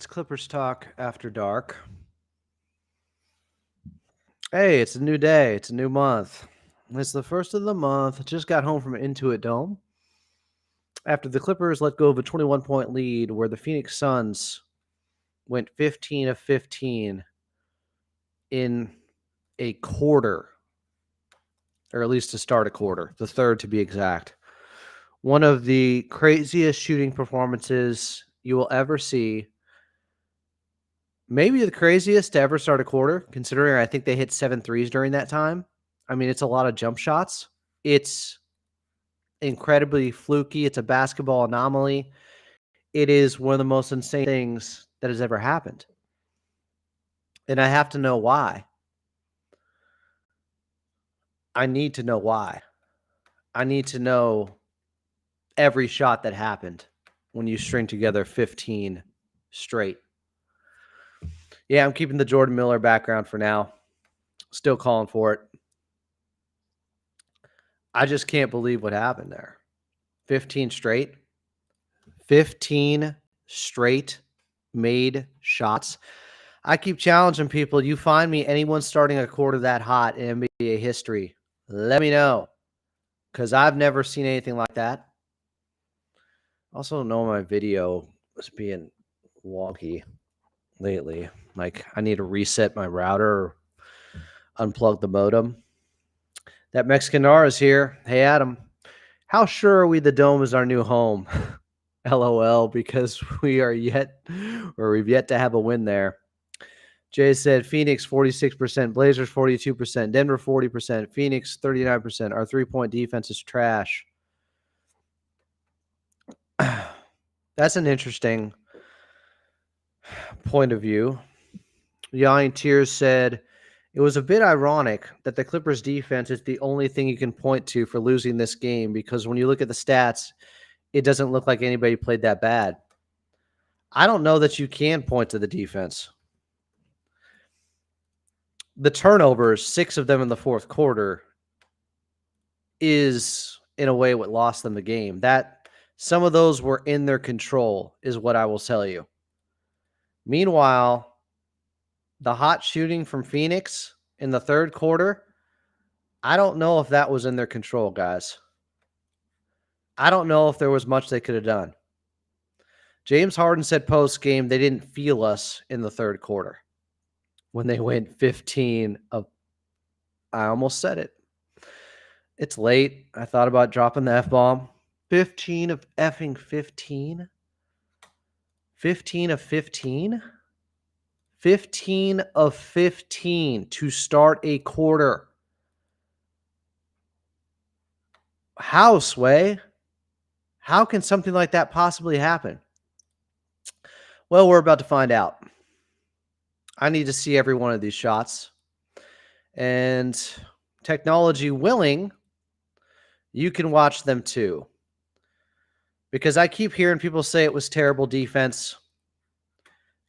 It's Clippers Talk After Dark. Hey, it's a new day. It's a new month. It's the first of the month. Just got home from Intuit Dome after the Clippers let go of a 21-point lead where the Phoenix Suns went 15 of 15 in a quarter, or at least to start a quarter, the third to be exact. One of the craziest shooting performances you will ever see. Maybe the craziest to ever start a quarter, considering I think they hit 7 threes during that time. I mean, it's a lot of jump shots. It's incredibly fluky. It's a basketball anomaly. It is one of the most insane things that has ever happened. And I have to know why. I need to know why. I need to know every shot that happened when you string together 15 straight. Yeah, I'm keeping the Jordan Miller background for now. Still calling for it. I just can't believe what happened there. 15 straight. 15 straight made shots. I keep challenging people. You find me anyone starting a quarter that hot in NBA history, let me know, because I've never seen anything like that. Also don't know my video was being wonky lately. Like, I need to reset my router or unplug the modem. That Mexican R is here. Hey, Adam. How sure are we the Dome is our new home? LOL, because we've yet to have a win there. Jay said Phoenix 46%, Blazers 42%, Denver 40%, Phoenix 39%. Our three-point defense is trash. That's an interesting point of view. Yawning Tears said it was a bit ironic that the Clippers defense is the only thing you can point to for losing this game, because when you look at the stats, it doesn't look like anybody played that bad. I don't know that you can point to the defense. The turnovers, 6 of them in the fourth quarter, is in a way what lost them the game. That some of those were in their control is what I will tell you. Meanwhile, the hot shooting from Phoenix in the third quarter, I don't know if that was in their control, guys. I don't know if there was much they could have done. James Harden said post-game they didn't feel us in the third quarter when they went 15 of... I almost said it. It's late. I thought about dropping the F-bomb. 15 of effing 15? 15 of 15? 15 of 15 to start a quarter. How, Sway? How can something like that possibly happen? Well, we're about to find out. I need to see every one of these shots. And technology willing, you can watch them too. Because I keep hearing people say it was terrible defense.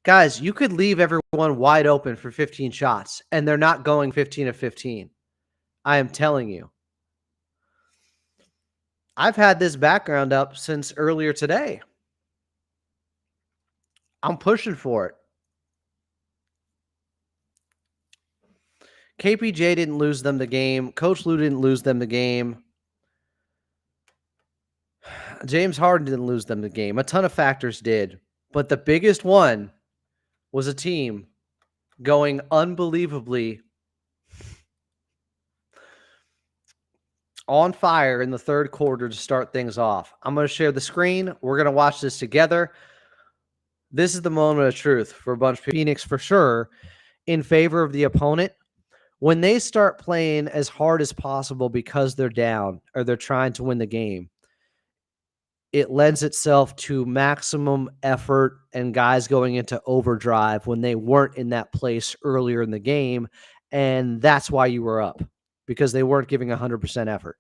Guys, you could leave everyone wide open for 15 shots, and they're not going 15 of 15. I am telling you. I've had this background up since earlier today. I'm pushing for it. KPJ didn't lose them the game. Coach Lou didn't lose them the game. James Harden didn't lose them the game. A ton of factors did. But the biggest one was a team going unbelievably on fire in the third quarter to start things off. I'm going to share the screen. We're going to watch this together. This is the moment of truth for a bunch of Phoenix for sure in favor of the opponent. When they start playing as hard as possible because they're down or they're trying to win the game, it lends itself to maximum effort and guys going into overdrive when they weren't in that place earlier in the game. And that's why you were up, because they weren't giving 100% effort.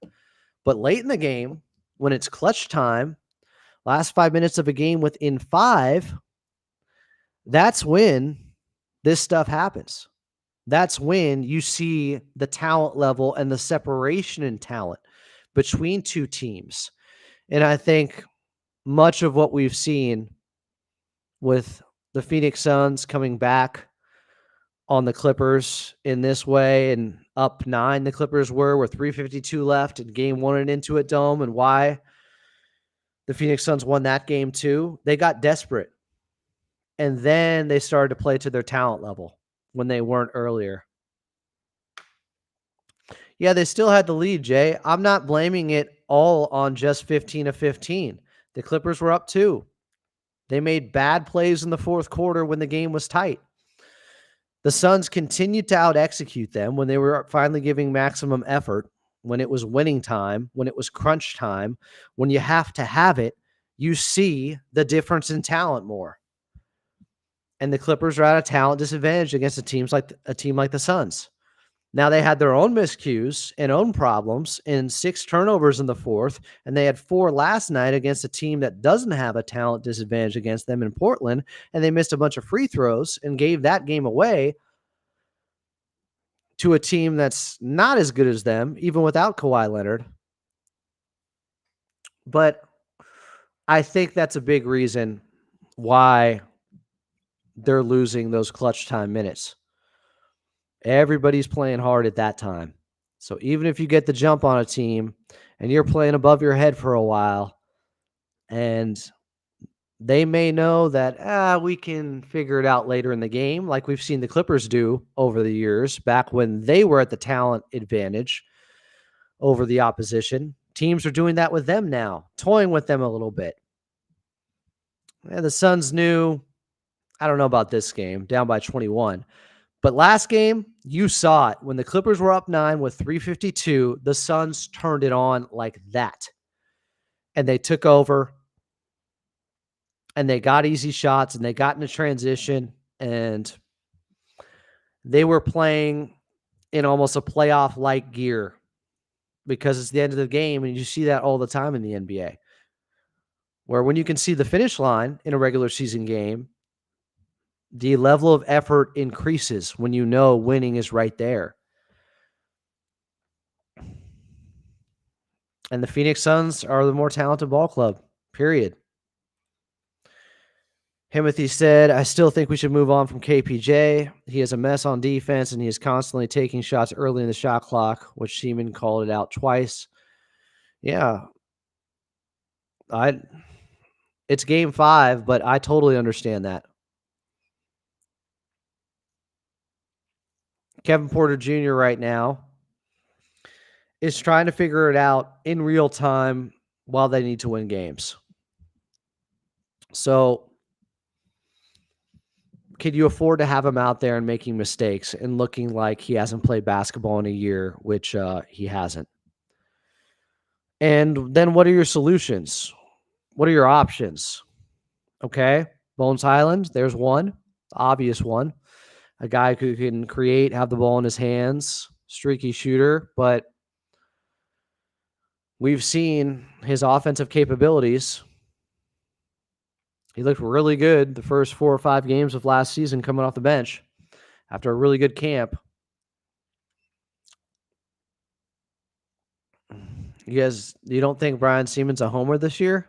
But late in the game, when it's clutch time, last 5 minutes of a game within 5, that's when this stuff happens. That's when you see the talent level and the separation in talent between two teams. And I think much of what we've seen with the Phoenix Suns coming back on the Clippers in this way, and up 9 the Clippers were with 3:52 left in game 1 at Intuit Dome, and why the Phoenix Suns won that game too. They got desperate, and then they started to play to their talent level when they weren't earlier. Yeah, they still had the lead, Jay. I'm not blaming it all on just 15 of 15. The Clippers were up 2. They made bad plays in the fourth quarter when the game was tight. The Suns continued to out-execute them when they were finally giving maximum effort, when it was winning time, when it was crunch time. When you have to have it, you see the difference in talent more. And the Clippers are at a talent disadvantage against a team like the Suns. Now, they had their own miscues and own problems in 6 turnovers in the fourth, and they had 4 last night against a team that doesn't have a talent disadvantage against them in Portland, and they missed a bunch of free throws and gave that game away to a team that's not as good as them, even without Kawhi Leonard. But I think that's a big reason why they're losing those clutch time minutes. Everybody's playing hard at that time. So even if you get the jump on a team and you're playing above your head for a while, and they may know that we can figure it out later in the game, like we've seen the Clippers do over the years, back when they were at the talent advantage over the opposition. Teams are doing that with them now, toying with them a little bit. The Suns knew, I don't know about this game, down by 21. But last game, you saw it. When the Clippers were up 9 with 3:52, the Suns turned it on like that. And they took over, and they got easy shots, and they got into transition, and they were playing in almost a playoff-like gear because it's the end of the game, and you see that all the time in the NBA, where when you can see the finish line in a regular season game, the level of effort increases when you know winning is right there. And the Phoenix Suns are the more talented ball club, period. Himothy said, I still think we should move on from KPJ. He is a mess on defense, and he is constantly taking shots early in the shot clock, which Seaman called it out twice. Yeah. It's game 5, but I totally understand that. Kevin Porter Jr. right now is trying to figure it out in real time while they need to win games. So could you afford to have him out there and making mistakes and looking like he hasn't played basketball in a year, which he hasn't? And then what are your solutions? What are your options? Okay, Bones Highland, there's one, the obvious one. A guy who can create, have the ball in his hands, streaky shooter, but we've seen his offensive capabilities. He looked really good the first 4 or 5 games of last season coming off the bench after a really good camp. You don't think Brian Siemens a homer this year?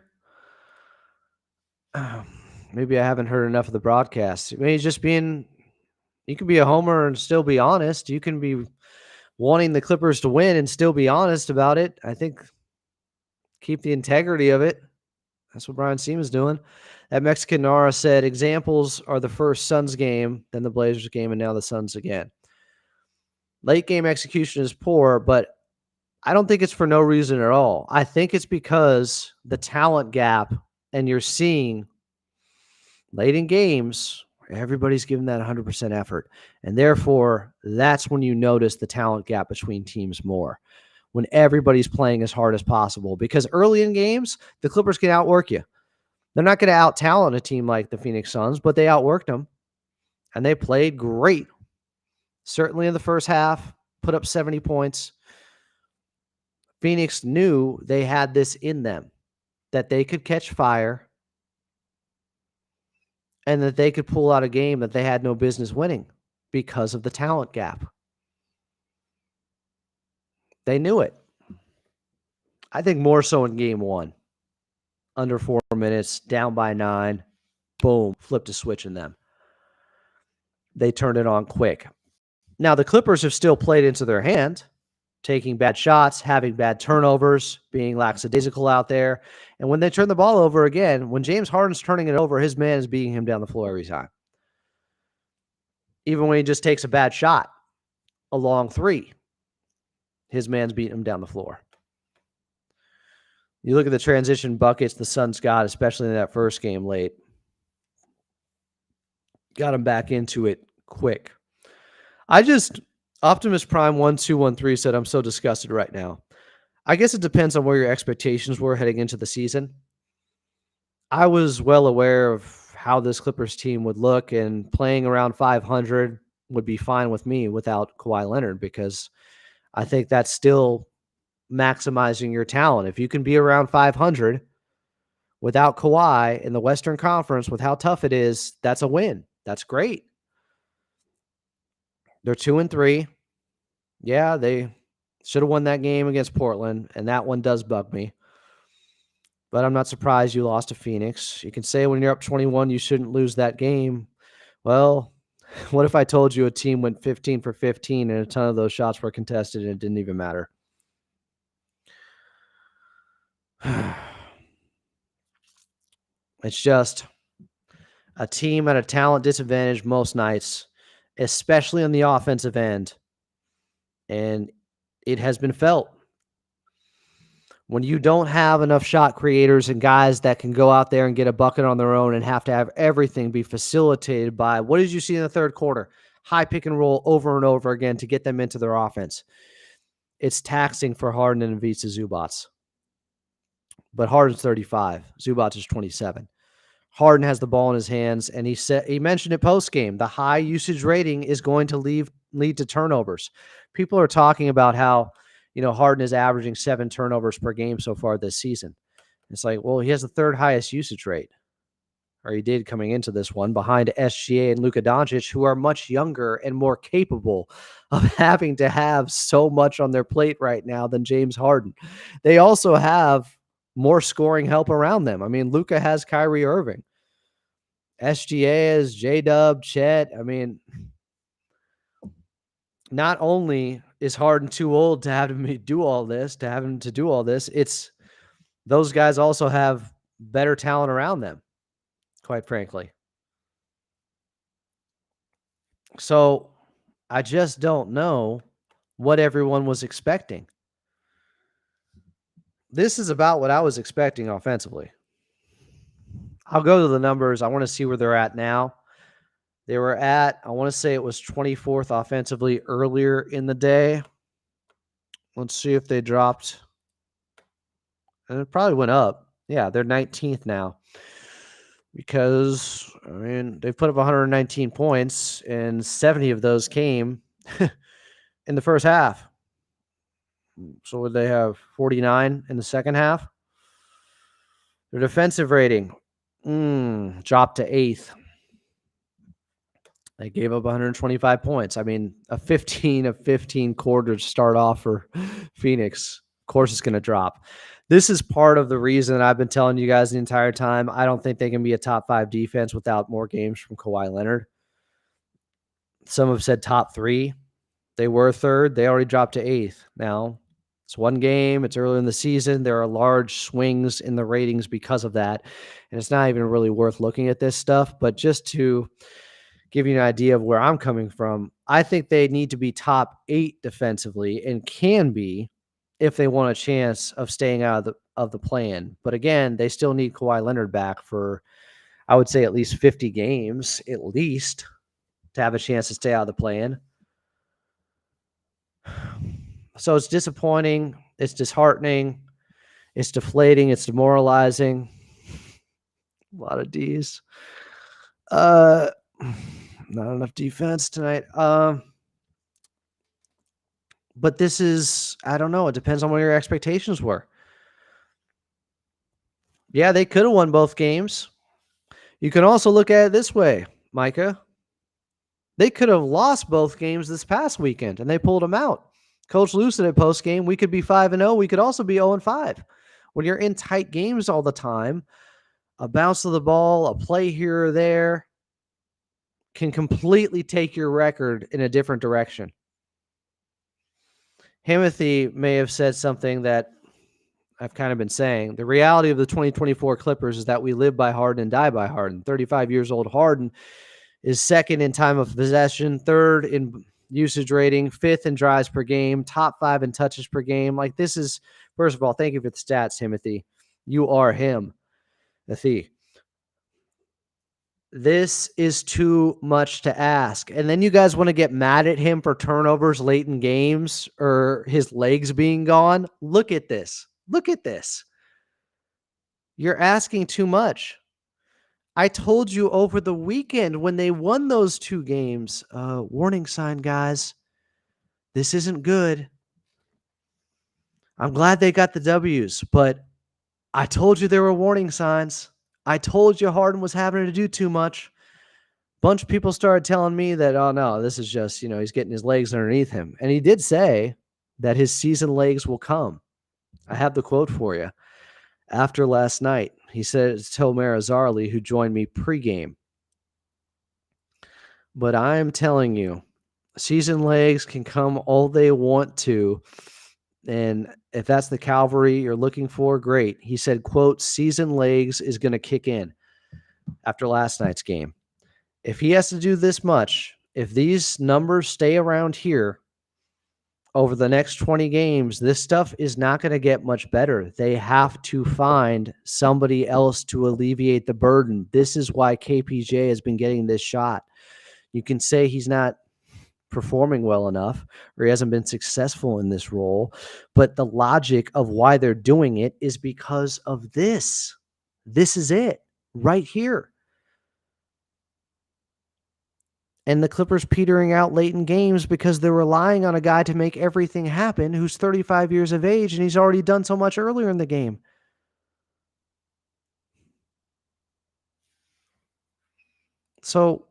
Maybe I haven't heard enough of the broadcast. I mean, he's just being, you can be a homer and still be honest. You can be wanting the Clippers to win and still be honest about it. I think keep the integrity of it. That's what Brian Siemens is doing. That Mexican Nara said, examples are the first Suns game, then the Blazers game, and now the Suns again. Late game execution is poor, but I don't think it's for no reason at all. I think it's because the talent gap, and you're seeing late in games, everybody's giving that 100% effort. And therefore, that's when you notice the talent gap between teams more, when everybody's playing as hard as possible. Because early in games, the Clippers can outwork you. They're not going to out-talent a team like the Phoenix Suns, but they outworked them. And they played great. Certainly in the first half, put up 70 points. Phoenix knew they had this in them, that they could catch fire and that they could pull out a game that they had no business winning because of the talent gap. They knew it. I think more so in game 1. Under 4 minutes, down by 9. boom, flipped a switch in them. They turned it on quick. Now, the Clippers have still played into their hand, taking bad shots, having bad turnovers, being lackadaisical out there. And when they turn the ball over again, when James Harden's turning it over, his man is beating him down the floor every time. Even when he just takes a bad shot, a long three, his man's beating him down the floor. You look at the transition buckets the Suns got, especially in that first game late. Got them back into it quick. Optimus Prime 1213 said, I'm so disgusted right now. I guess it depends on where your expectations were heading into the season. I was well aware of how this Clippers team would look, and playing around 500 would be fine with me without Kawhi Leonard, because I think that's still maximizing your talent. If you can be around 500 without Kawhi in the Western Conference, with how tough it is, that's a win. That's great. They're 2-3. Yeah, they should have won that game against Portland, and that one does bug me. But I'm not surprised you lost to Phoenix. You can say when you're up 21, you shouldn't lose that game. Well, what if I told you a team went 15 for 15 and a ton of those shots were contested and it didn't even matter? It's just a team at a talent disadvantage most nights, especially on the offensive end. And it has been felt. When you don't have enough shot creators and guys that can go out there and get a bucket on their own and have to have everything be facilitated by, what did you see in the third quarter? High pick and roll over and over again to get them into their offense. It's taxing for Harden and Ivica Zubac. But Harden's 35. Zubac is 27. Harden has the ball in his hands, and he mentioned it post-game. The high usage rating is going to lead to turnovers. People are talking about how, Harden is averaging 7 turnovers per game so far this season. It's like, well, he has the third highest usage rate, or he did coming into this one, behind SGA and Luka Doncic, who are much younger and more capable of having to have so much on their plate right now than James Harden. They also have more scoring help around them. I mean, Luka has Kyrie Irving. SGA has J-Dub, Chet. I mean, not only is Harden too old to have him do all this, it's those guys also have better talent around them, quite frankly. So I just don't know what everyone was expecting. This is about what I was expecting offensively. I'll go to the numbers. I want to see where they're at now. They were at, I want to say it was 24th offensively earlier in the day. Let's see if they dropped. And it probably went up. Yeah, they're 19th now. Because, they put up 119 points, and 70 of those came in the first half. So would they have 49 in the second half? Their defensive rating dropped to 8th. They gave up 125 points. A 15 of 15 quarter to start off for Phoenix. Of course it's going to drop. This is part of the reason I've been telling you guys the entire time. I don't think they can be a top 5 defense without more games from Kawhi Leonard. Some have said top 3. They were 3rd. They already dropped to 8th. Now, it's one game. It's early in the season. There are large swings in the ratings because of that. And it's not even really worth looking at this stuff. But just to give you an idea of where I'm coming from, I think they need to be top 8 defensively, and can be if they want a chance of staying out of the play-in. But again, they still need Kawhi Leonard back for, I would say, at least 50 games, at least, to have a chance to stay out of the play-in. So it's disappointing. It's disheartening. It's deflating. It's demoralizing. A lot of D's. Not enough defense tonight. But this is, I don't know. It depends on what your expectations were. Yeah, they could have won both games. You can also look at it this way, Micah. They could have lost both games this past weekend, and they pulled them out. Coach Lou said at postgame, we could be 5-0. We could also be 0-5. When you're in tight games all the time, A bounce of the ball, a play here or there can completely take your record in a different direction. Timothy may have said something that I've kind of been saying. The reality of the 2024 Clippers is that we live by Harden and die by Harden. 35 years old Harden is second in time of possession, third in usage rating, fifth in drives per game, top 5 in touches per game. Like, this is, first of all, thank you for the stats, Timothy. You are him, Timothy. This is too much to ask. And then you guys want to get mad at him for turnovers late in games or his legs being gone. Look at this. Look at this. You're asking too much. I told you over the weekend when they won those 2 games, warning sign, guys. This isn't good. I'm glad they got the W's, but I told you there were warning signs. I told you Harden was having to do too much. Bunch of people started telling me that, oh no, this is just, he's getting his legs underneath him. And he did say that his season legs will come. I have the quote for you. After last night, he said it's Tomer Azarli who joined me pregame. But I'm telling you, season legs can come all they want to. And if that's the cavalry you're looking for, great. He said, quote, season legs is going to kick in after last night's game. If he has to do this much, if these numbers stay around here over the next 20 games, this stuff is not going to get much better. They have to find somebody else to alleviate the burden. This is why KPJ has been getting this shot. You can say he's not performing well enough or he hasn't been successful in this role, but the logic of why they're doing it is because of this. This is it right here. And the Clippers petering out late in games because they're relying on a guy to make everything happen who's 35 years of age, and he's already done so much earlier in the game. So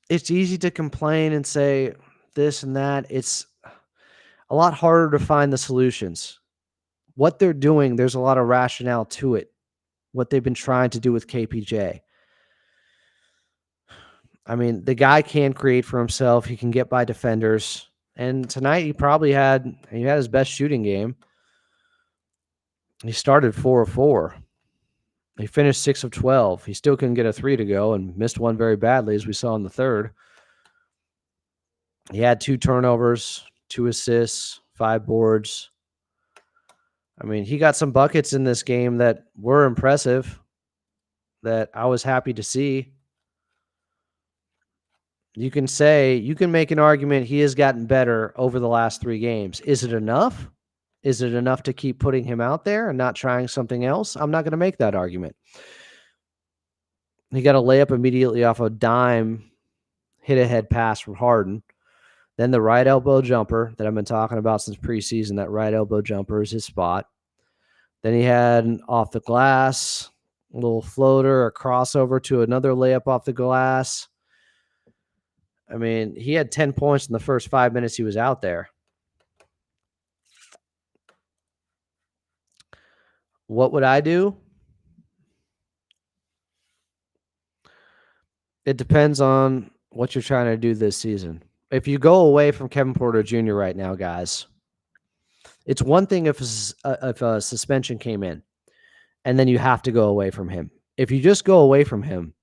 it's easy to complain and say this and that. It's a lot harder to find the solutions. What they're doing, there's a lot of rationale to it. What they've been trying to do with KPJ. I mean, the guy can create for himself. He can get by defenders. And tonight he had his best shooting game. He started 4 of 4. He finished 6 of 12. He still couldn't get a 3 to go and missed one very badly, as we saw in the third. He had 2 turnovers, 2 assists, 5 boards. I mean, he got some buckets in this game that were impressive, that I was happy to see. You can make an argument he has gotten better over the last 3 games. Is it enough? Is it enough to keep putting him out there and not trying something else? I'm not going to make that argument. He got a layup immediately off a dime, hit-ahead pass from Harden. Then the right elbow jumper that I've been talking about since preseason, that right elbow jumper is his spot. Then he had an off the glass, a little floater, a crossover to another layup off the glass. I mean, he had 10 points in the first 5 minutes he was out there. What would I do? It depends on what you're trying to do this season. If you go away from Kevin Porter Jr. right now, guys, it's one thing if a suspension came in and then you have to go away from him. If you just go away from him,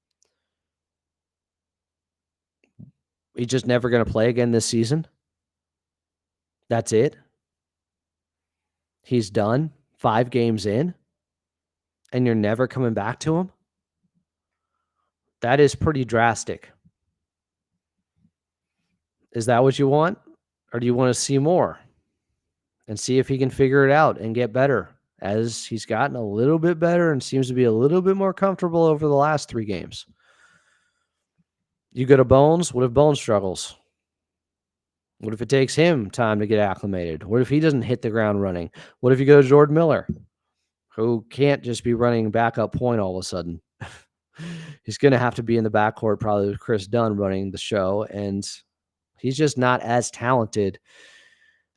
he's just never going to play again this season. That's it. He's done 5 games in, and you're never coming back to him. That is pretty drastic. Is that what you want? Or do you want to see more and see if he can figure it out and get better, as he's gotten a little bit better and seems to be a little bit more comfortable over the last 3 games? You go to Bones. What if Bones struggles? What if it takes him time to get acclimated? What if he doesn't hit the ground running? What if you go to Jordan Miller, who can't just be running backup point all of a sudden? He's going to have to be in the backcourt probably with Chris Dunn running the show, and he's just not as talented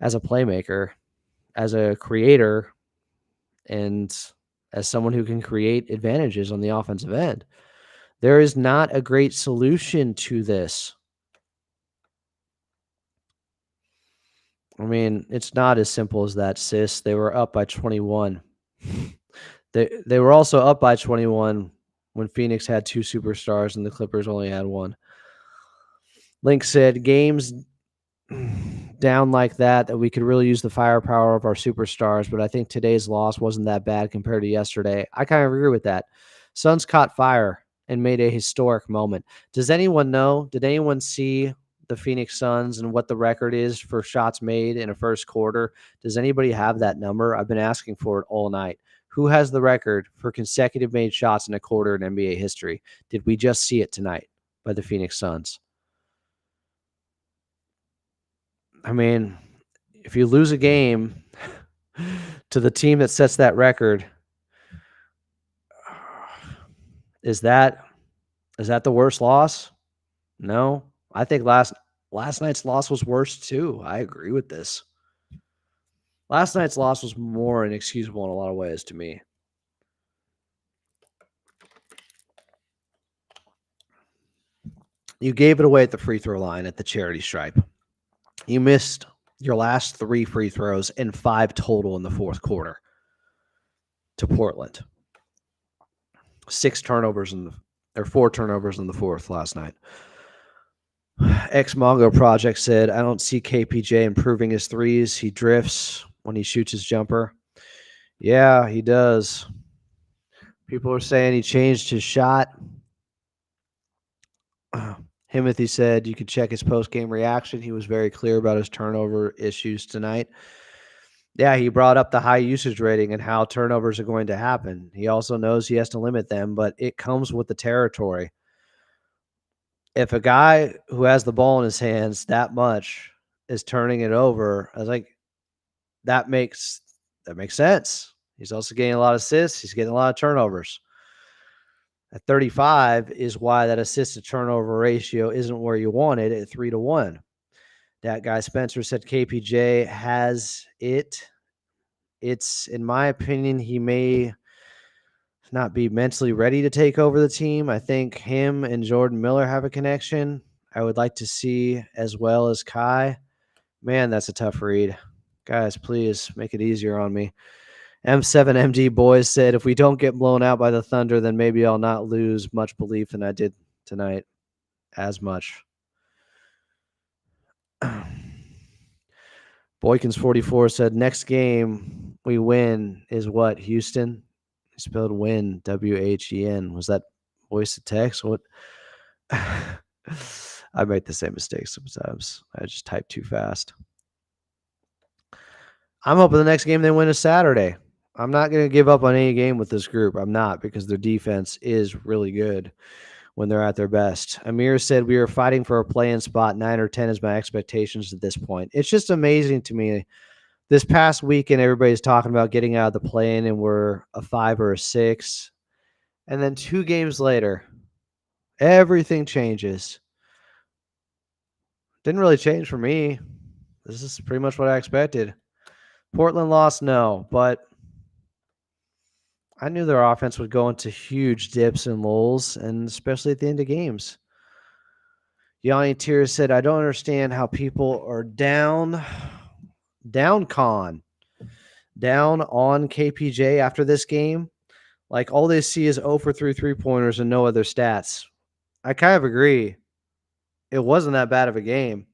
as a playmaker, as a creator, and as someone who can create advantages on the offensive end. There is not a great solution to this. I mean, it's not as simple as that, sis. They were up by 21. They were also up by 21 when Phoenix had 2 superstars and the Clippers only had 1. Link said, games down like that we could really use the firepower of our superstars, but I think today's loss wasn't that bad compared to yesterday. I kind of agree with that. Suns caught fire and made a historic moment. Does anyone know? Did anyone see the Phoenix Suns and what the record is for shots made in a first quarter? Does anybody have that number? I've been asking for it all night. Who has the record for consecutive made shots in a quarter in NBA history? Did we just see it tonight by the Phoenix Suns? I mean, if you lose a game to the team that sets that record, is that the worst loss? No. I think last night's loss was worse too. I agree with this. Last night's loss was more inexcusable in a lot of ways to me. You gave it away at the free throw line at the charity stripe. You missed your last 3 free throws and 5 total in the fourth quarter to Portland. 4 turnovers in the fourth last night. X Mongo Project said, I don't see KPJ improving his threes. He drifts when he shoots his jumper. Yeah, he does. People are saying he changed his shot. Himothy said you could check his post-game reaction. He was very clear about his turnover issues tonight. Yeah, he brought up the high usage rating and how turnovers are going to happen. He also knows he has to limit them, but it comes with the territory. If a guy who has the ball in his hands that much is turning it over, I was like, that makes sense. He's also getting a lot of assists. He's getting a lot of turnovers. At 35 is why that assist to turnover ratio isn't where you want it at 3-1. That guy Spencer said KPJ has it. It's, in my opinion, he may not be mentally ready to take over the team. I think him and Jordan Miller have a connection I would like to see, as well as Kai. Man, that's a tough read. Guys, please make it easier on me. M7MD Boys said, if we don't get blown out by the Thunder, then maybe I'll not lose much belief than I did tonight. As much. Boykins44 said, next game we win is what? Houston? He spelled win, W-H-E-N. Was that voice to text? What? I make the same mistake sometimes. I just type too fast. I'm hoping the next game they win is Saturday. I'm not going to give up on any game with this group. I'm not, because their defense is really good when they're at their best. Amir said, we are fighting for a play-in spot. 9 or 10 is my expectations at this point. It's just amazing to me. This past weekend, everybody's talking about getting out of the play-in, and we're a 5 or a 6. And then 2 games later, everything changes. Didn't really change for me. This is pretty much what I expected. Portland lost, no, but I knew their offense would go into huge dips and lulls, and especially at the end of games. Yanni Tears said, I don't understand how people are down on KPJ after this game. Like, all they see is 0 for 3 3-pointers and no other stats. I kind of agree. It wasn't that bad of a game.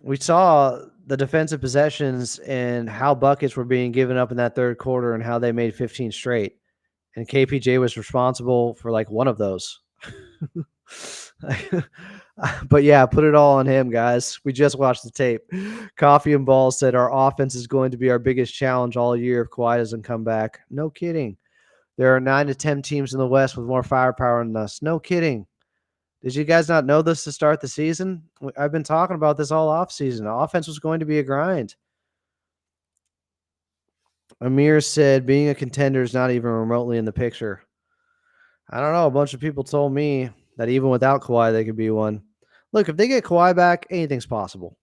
We saw the defensive possessions and how buckets were being given up in that third quarter and how they made 15 straight. And KPJ was responsible for like one of those. But yeah, put it all on him, guys. We just watched the tape. Coffee and Balls said our offense is going to be our biggest challenge all year if Kawhi doesn't come back. No kidding. There are 9 to 10 teams in the West with more firepower than us. No kidding. Did you guys not know this to start the season? I've been talking about this all offseason. Offense was going to be a grind. Amir said being a contender is not even remotely in the picture. I don't know. A bunch of people told me that even without Kawhi, they could be one. Look, if they get Kawhi back, anything's possible.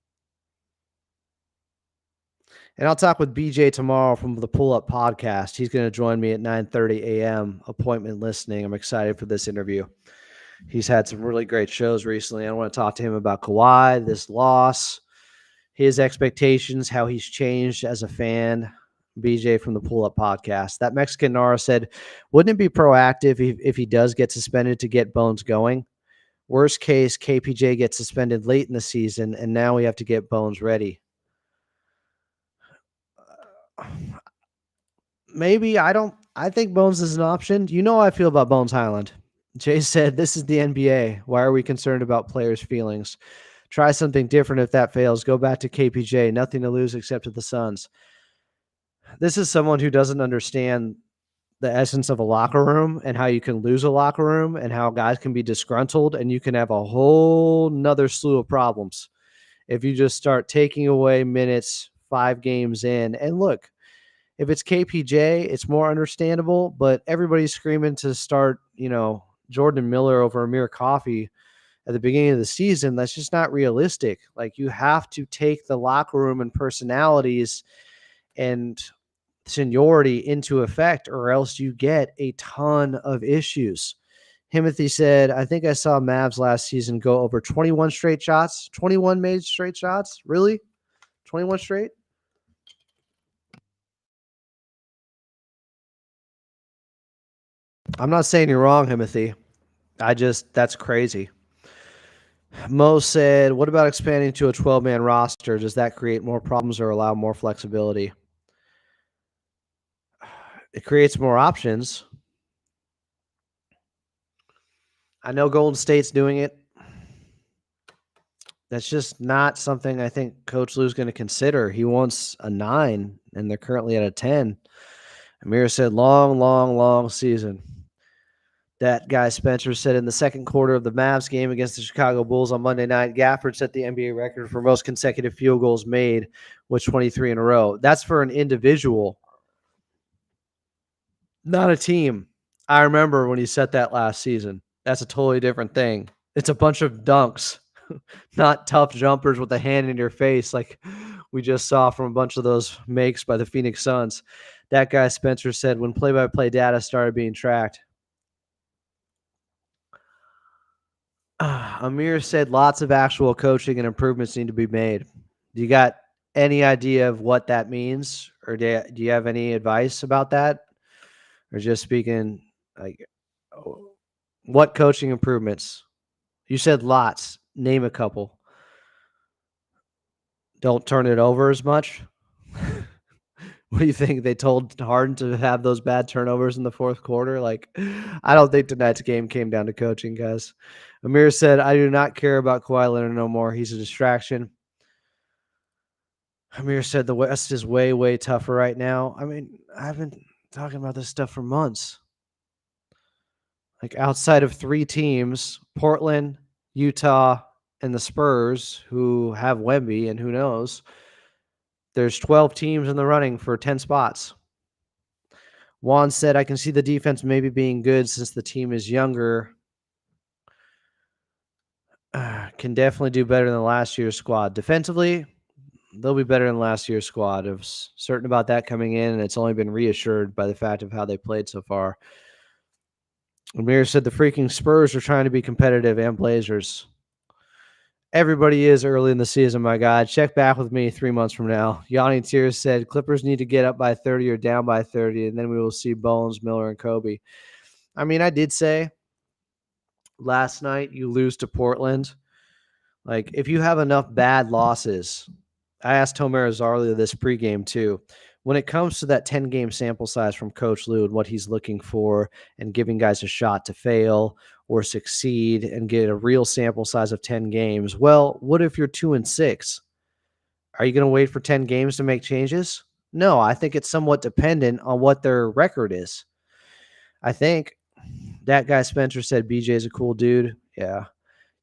And I'll talk with BJ tomorrow from the Pull Up Podcast. He's going to join me at 9:30 a.m. appointment listening. I'm excited for this interview. He's had some really great shows recently. I want to talk to him about Kawhi, this loss, his expectations, how he's changed as a fan. BJ from the Pull Up Podcast. That Mexican Nara said, wouldn't it be proactive if he does get suspended to get Bones going? Worst case, KPJ gets suspended late in the season, and now we have to get Bones ready. Maybe. I think Bones is an option. You know how I feel about Bones Highland. Jay said, this is the NBA. Why are we concerned about players' feelings? Try something different. If that fails, go back to KPJ. Nothing to lose except to the Suns. This is someone who doesn't understand the essence of a locker room and how you can lose a locker room and how guys can be disgruntled and you can have a whole nother slew of problems if you just start taking away minutes 5 games in. And look, if it's KPJ, it's more understandable, but everybody's screaming to start, Jordan Miller over Amir Coffey at the beginning of the season. That's just not realistic. Like, you have to take the locker room and personalities and seniority into effect, or else you get a ton of issues. Himothy said, I think I saw Mavs last season go over 21 straight shots. 21 made straight shots? Really? 21 straight? I'm not saying you're wrong, Himothy. That's crazy. Mo said, what about expanding to a 12-man roster? Does that create more problems or allow more flexibility? It creates more options. I know Golden State's doing it. That's just not something I think Coach Lou's going to consider. He wants a 9, and they're currently at a 10. Amir said, long season. That guy Spencer said in the second quarter of the Mavs game against the Chicago Bulls on Monday night, Gafford set the NBA record for most consecutive field goals made with 23 in a row. That's for an individual, not a team. I remember when he set that last season. That's a totally different thing. It's a bunch of dunks, not tough jumpers with a hand in your face like we just saw from a bunch of those makes by the Phoenix Suns. That guy Spencer said when play-by-play data started being tracked. Amir said lots of actual coaching and improvements need to be made. Do you got any idea of what that means? Or do you have any advice about that? Or just speaking, like, what coaching improvements? You said lots. Name a couple. Don't turn it over as much. What do you think? They told Harden to have those bad turnovers in the fourth quarter? Like, I don't think tonight's game came down to coaching, guys. Amir said, I do not care about Kawhi Leonard no more. He's a distraction. Amir said the West is way, way tougher right now. I mean, I've been talking about this stuff for months. Like, outside of 3 teams, Portland, Utah, and the Spurs, who have Wemby, and who knows, there's 12 teams in the running for 10 spots. Juan said, I can see the defense maybe being good since the team is younger. Can definitely do better than last year's squad. Defensively, they'll be better than last year's squad. I was certain about that coming in, and it's only been reassured by the fact of how they played so far. Amir said the freaking Spurs are trying to be competitive, and Blazers. Everybody is early in the season, my God. Check back with me 3 months from now. Yanni Tears said Clippers need to get up by 30 or down by 30, and then we will see Bones, Miller, and Kobe. I mean, I did say last night you lose to Portland. Like, if you have enough bad losses, I asked Tomer Azarlia this pregame too. When it comes to that 10-game sample size from Coach Lue and what he's looking for and giving guys a shot to fail or succeed and get a real sample size of 10 games, well, what if you're 2-6? Are you going to wait for 10 games to make changes? No, I think it's somewhat dependent on what their record is. I think that guy Spencer said BJ is a cool dude. Yeah.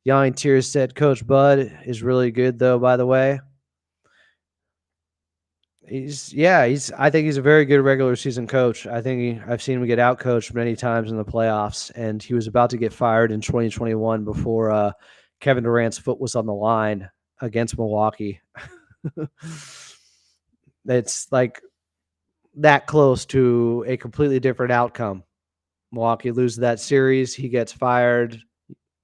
Yanni Tears said Coach Bud is really good, though, by the way. I think he's a very good regular season coach. I think I've seen him get out coached many times in the playoffs, and he was about to get fired in 2021 before Kevin Durant's foot was on the line against Milwaukee. It's like that close to a completely different outcome. Milwaukee loses that series. He gets fired.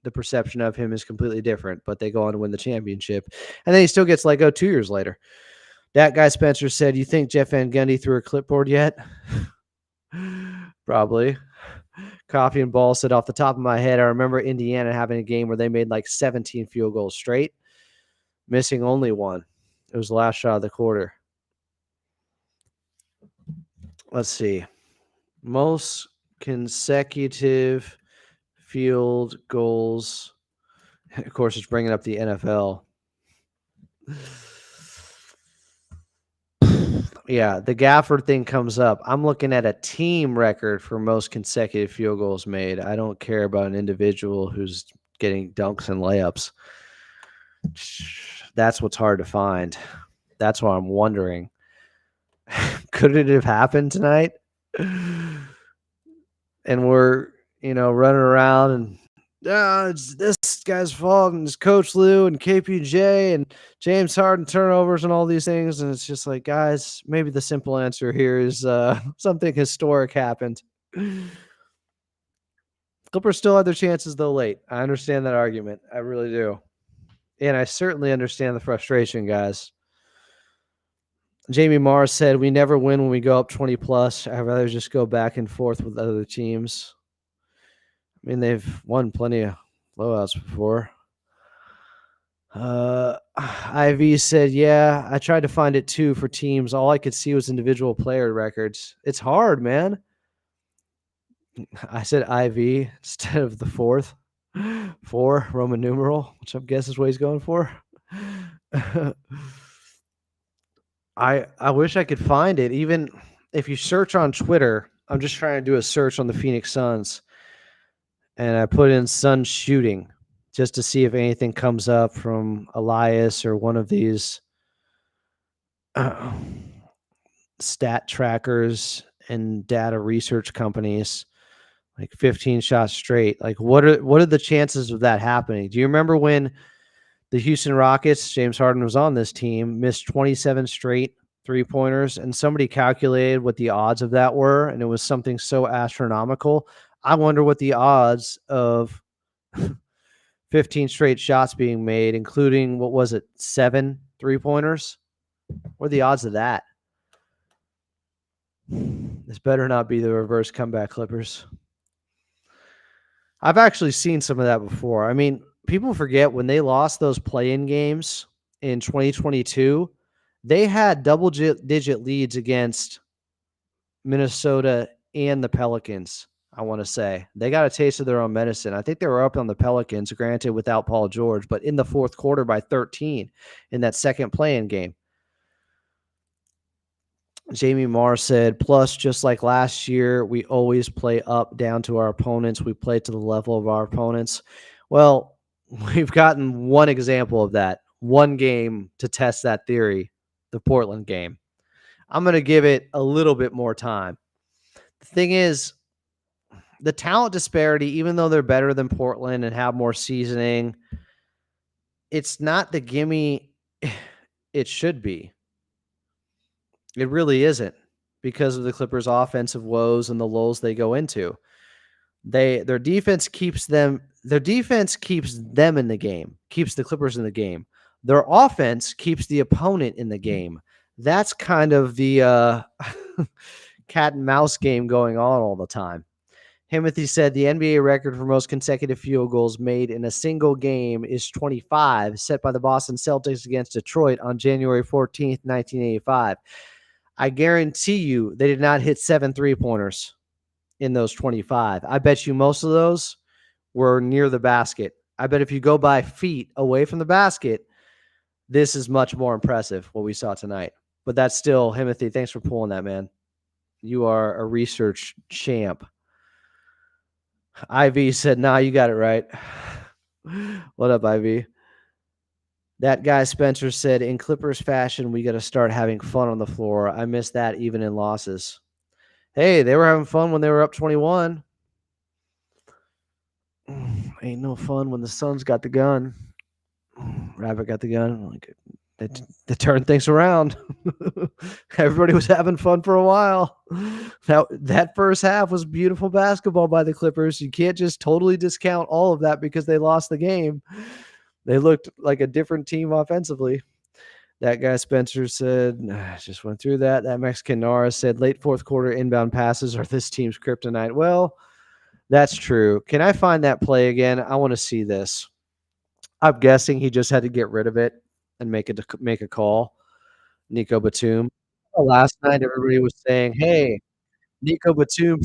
The perception of him is completely different, but they go on to win the championship. And then he still gets let go 2 years later. That guy Spencer said, "You think Jeff Van Gundy threw a clipboard yet?" Probably. Coffee and Ball said, "Off the top of my head, I remember Indiana having a game where they made like 17 field goals straight, missing only one. It was the last shot of the quarter." Let's see. Most consecutive field goals. Of course, it's bringing up the NFL. Yeah, the Gafford thing comes up. I'm looking at a team record for most consecutive field goals made. I don't care about an individual who's getting dunks and layups. That's what's hard to find. That's what I'm wondering. Could it have happened tonight? And we're, running around and it's this guy's fault and it's Coach Lou and KPJ and James Harden turnovers and all these things. And it's just like, guys, maybe the simple answer here is something historic happened. Clippers still had their chances, though, late. I understand that argument. I really do. And I certainly understand the frustration, guys. Jamie Mars said, "We never win when we go up 20 plus. I'd rather just go back and forth with other teams." I mean, they've won plenty of blowouts before. IV said, "Yeah, I tried to find it too for teams. All I could see was individual player records. It's hard, man." I said IV instead of the fourth. 4 Roman numeral, which I'm guessing is what he's going for. I wish I could find it. Even if you search on Twitter, I'm just trying to do a search on the Phoenix Suns, and I put in Suns shooting just to see if anything comes up from Elias or one of these stat trackers and data research companies, like 15 shots straight. Like, what are the chances of that happening? Do you remember when the Houston Rockets, James Harden was on this team, missed 27 straight three-pointers, and somebody calculated what the odds of that were, and it was something so astronomical. I wonder what the odds of 15 straight shots being made, including, 7 three-pointers? What are the odds of that? This better not be the reverse comeback Clippers. I've actually seen some of that before. I mean, people forget when they lost those play-in games in 2022, they had double-digit leads against Minnesota and the Pelicans, I want to say. They got a taste of their own medicine. I think they were up on the Pelicans, granted without Paul George, but in the fourth quarter by 13 in that second play-in game. Jamie Marr said, "Plus, just like last year, we always play up down to our opponents. We play to the level of our opponents." Well, we've gotten one example of that, one game to test that theory, the Portland game. I'm going to give it a little bit more time. The thing is, the talent disparity, even though they're better than Portland and have more seasoning, it's not the gimme it should be. It really isn't, because of the Clippers' offensive woes and the lulls they go into. Their defense keeps them in the game, keeps the Clippers in the game. Their offense keeps the opponent in the game. That's kind of the cat and mouse game going on all the time. Timothy said the NBA record for most consecutive field goals made in a single game is 25, set by the Boston Celtics against Detroit on January 14th, 1985. I guarantee you they did not hit 7 3-pointers in those 25. I bet you most of those were near the basket. I bet if you go by feet away from the basket, this is much more impressive, what we saw tonight. But that's still, Timothy, thanks for pulling that, man. You are a research champ. IV said, "Nah, you got it right." What up, IV? That guy Spencer said, "In Clippers fashion, we got to start having fun on the floor. I miss that even in losses." Hey, they were having fun when they were up 21. Ain't no fun when the Suns got the gun. Rabbit got the gun. Like, They turned things around. Everybody was having fun for a while. That first half was beautiful basketball by the Clippers. You can't just totally discount all of that because they lost the game. They looked like a different team offensively. That guy Spencer said, just went through that. That Mexican Nara said, late fourth quarter inbound passes are this team's kryptonite. Well, that's true. Can I find that play again? I want to see this. I'm guessing he just had to get rid of it and make a call. Nico Batum. Last night, everybody was saying, "Hey, Nico Batum."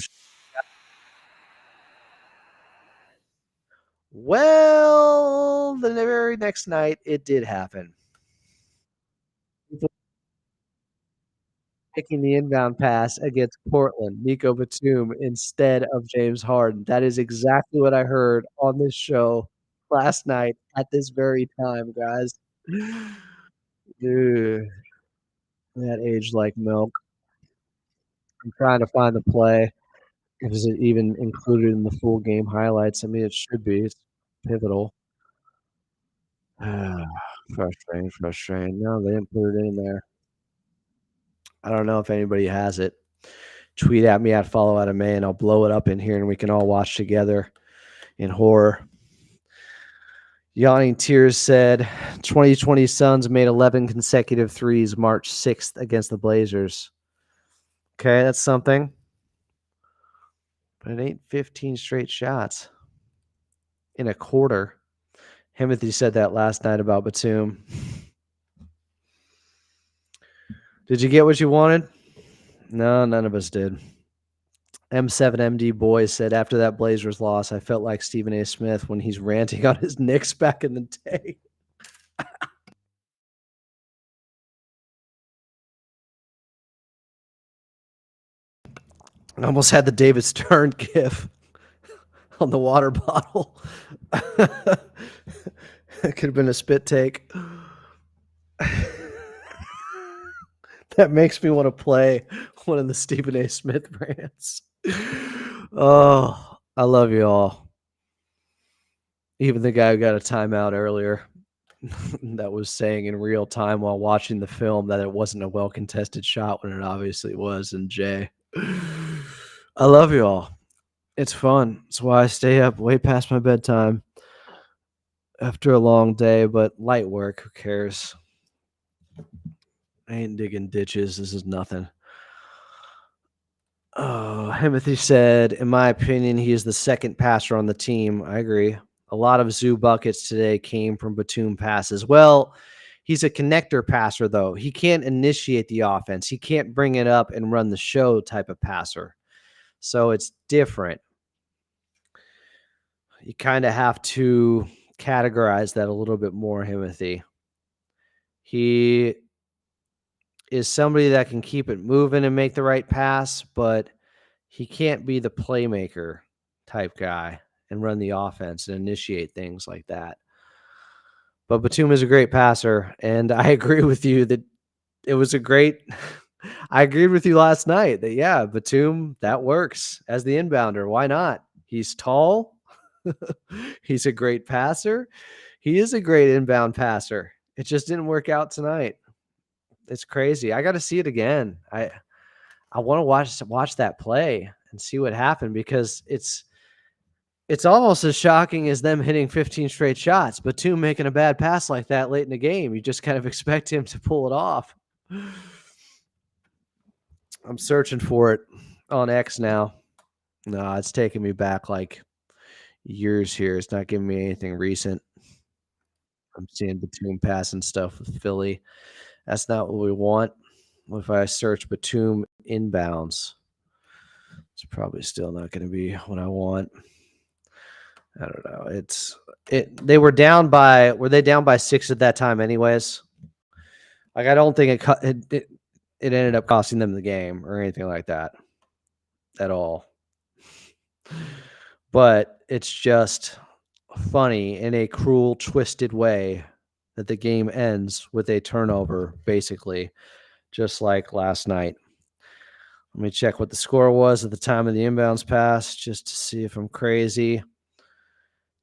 Well, the very next night, it did happen. People taking the inbound pass against Portland, Nico Batum instead of James Harden. That is exactly what I heard on this show last night at this very time, guys. Dude, that aged like milk. I'm trying to find the play. Is it even included in the full game highlights? I mean, it should be. It's pivotal. Frustrating, frustrating. No, they didn't put it in there. I don't know if anybody has it. Tweet at me at follow out of May, and I'll blow it up in here, and we can all watch together in horror. Yawning Tears said 2020 Suns made 11 consecutive threes March 6th against the Blazers. Okay, that's something. But it ain't 15 straight shots in a quarter. Timothy said that last night about Batum. Did you get what you wanted? No, none of us did. M7MD Boys said, after that Blazers loss, I felt like Stephen A. Smith when he's ranting on his Knicks back in the day. I almost had the David Stern gif on the water bottle. It could have been a spit take. That makes me want to play one of the Stephen A. Smith rants. Oh, I love you all. Even the guy who got a timeout earlier that was saying in real time while watching the film that it wasn't a well-contested shot when it obviously was. And Jay, I love you all. It's fun. It's why I stay up way past my bedtime after a long day, but light work, who cares? I ain't digging ditches. This is nothing. Oh, Timothy said, in my opinion, he is the second passer on the team. I agree. A lot of Zoo buckets today came from Batum passes. Well, he's a connector passer, though. He can't initiate the offense. He can't bring it up and run the show type of passer. So it's different. You kind of have to categorize that a little bit more, Timothy. He is somebody that can keep it moving and make the right pass, but he can't be the playmaker type guy and run the offense and initiate things like that. But Batum is a great passer, and I agree with you that it was a great I agreed with you last night that, yeah, Batum, that works as the inbounder. Why not? He's tall. He's a great passer. He is a great inbound passer. It just didn't work out tonight. It's crazy. I got to see it again. I want to watch that play and see what happened because it's almost as shocking as them hitting 15 straight shots. Batum making a bad pass like that late in the game, you just kind of expect him to pull it off. I'm searching for it on X now. No, it's taking me back like years here. It's not giving me anything recent. I'm seeing Batum passing stuff with Philly. That's not what we want. If I search Batum inbounds, it's probably still not going to be what I want. I don't know. They were down by, were they down by 6 at that time anyways? Like, I don't think it ended up costing them the game or anything like that at all. But it's just funny in a cruel, twisted way that the game ends with a turnover, basically, just like last night. Let me check what the score was at the time of the inbounds pass just to see if I'm crazy.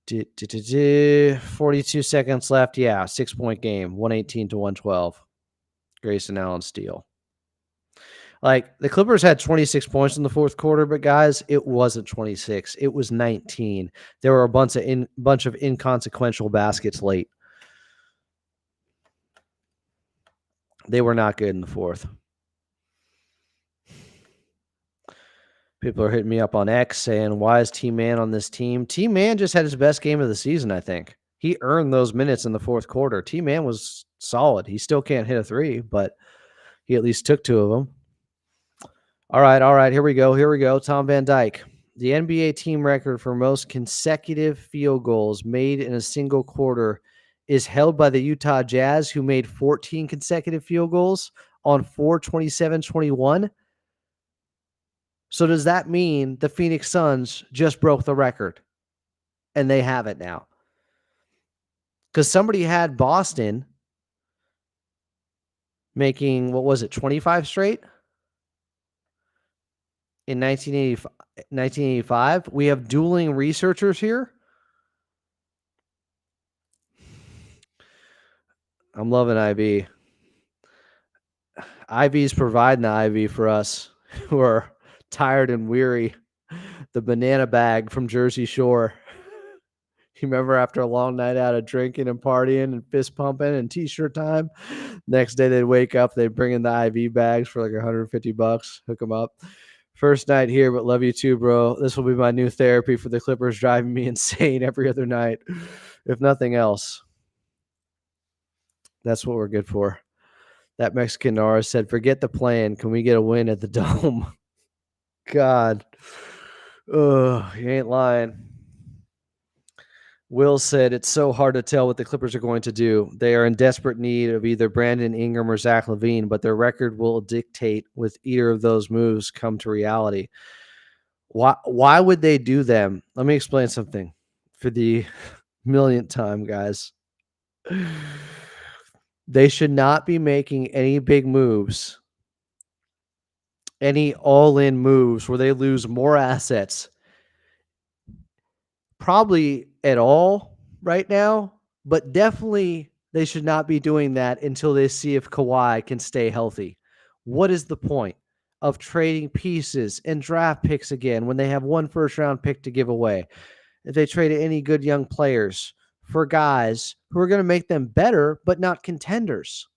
42 seconds left. Yeah, 6-point game, 118-112. Grayson Allen steal. Like, the Clippers had 26 points in the fourth quarter, but guys, it wasn't 26. It was 19. There were a bunch of inconsequential baskets late. They were not good in the fourth. People are hitting me up on X saying, why is T-Man on this team? T-Man just had his best game of the season, I think. He earned those minutes in the fourth quarter. T-Man was solid. He still can't hit a three, but he at least took two of them. All right. Here we go. Tom Van Dyke. The NBA team record for most consecutive field goals made in a single quarter is held by the Utah Jazz, who made 14 consecutive field goals on 4/27/21. So does that mean the Phoenix Suns just broke the record and they have it now? Because somebody had Boston making, 25 straight? In 1985, we have dueling researchers here. I'm loving IB. IB's providing the IB for us who are tired and weary. The banana bag from Jersey Shore. You remember after a long night out of drinking and partying and fist pumping and t-shirt time, next day they'd wake up, they'd bring in the IV bags for like $150, hook them up. First night here, but love you too, bro. This will be my new therapy for the Clippers, driving me insane every other night, if nothing else. That's what we're good for. That Mexican Nara said, forget the plan. Can we get a win at the Dome? God. Oh, you ain't lying. Will said, it's so hard to tell what the Clippers are going to do. They are in desperate need of either Brandon Ingram or Zach LaVine, but their record will dictate with either of those moves come to reality. Why would they do them? Let me explain something for the millionth time, guys. They should not be making any big moves, any all-in moves where they lose more assets probably at all right now, but definitely they should not be doing that until they see if Kawhi can stay healthy. What is the point of trading pieces and draft picks again when they have one first-round pick to give away? If they trade any good young players for guys who are going to make them better, but not contenders.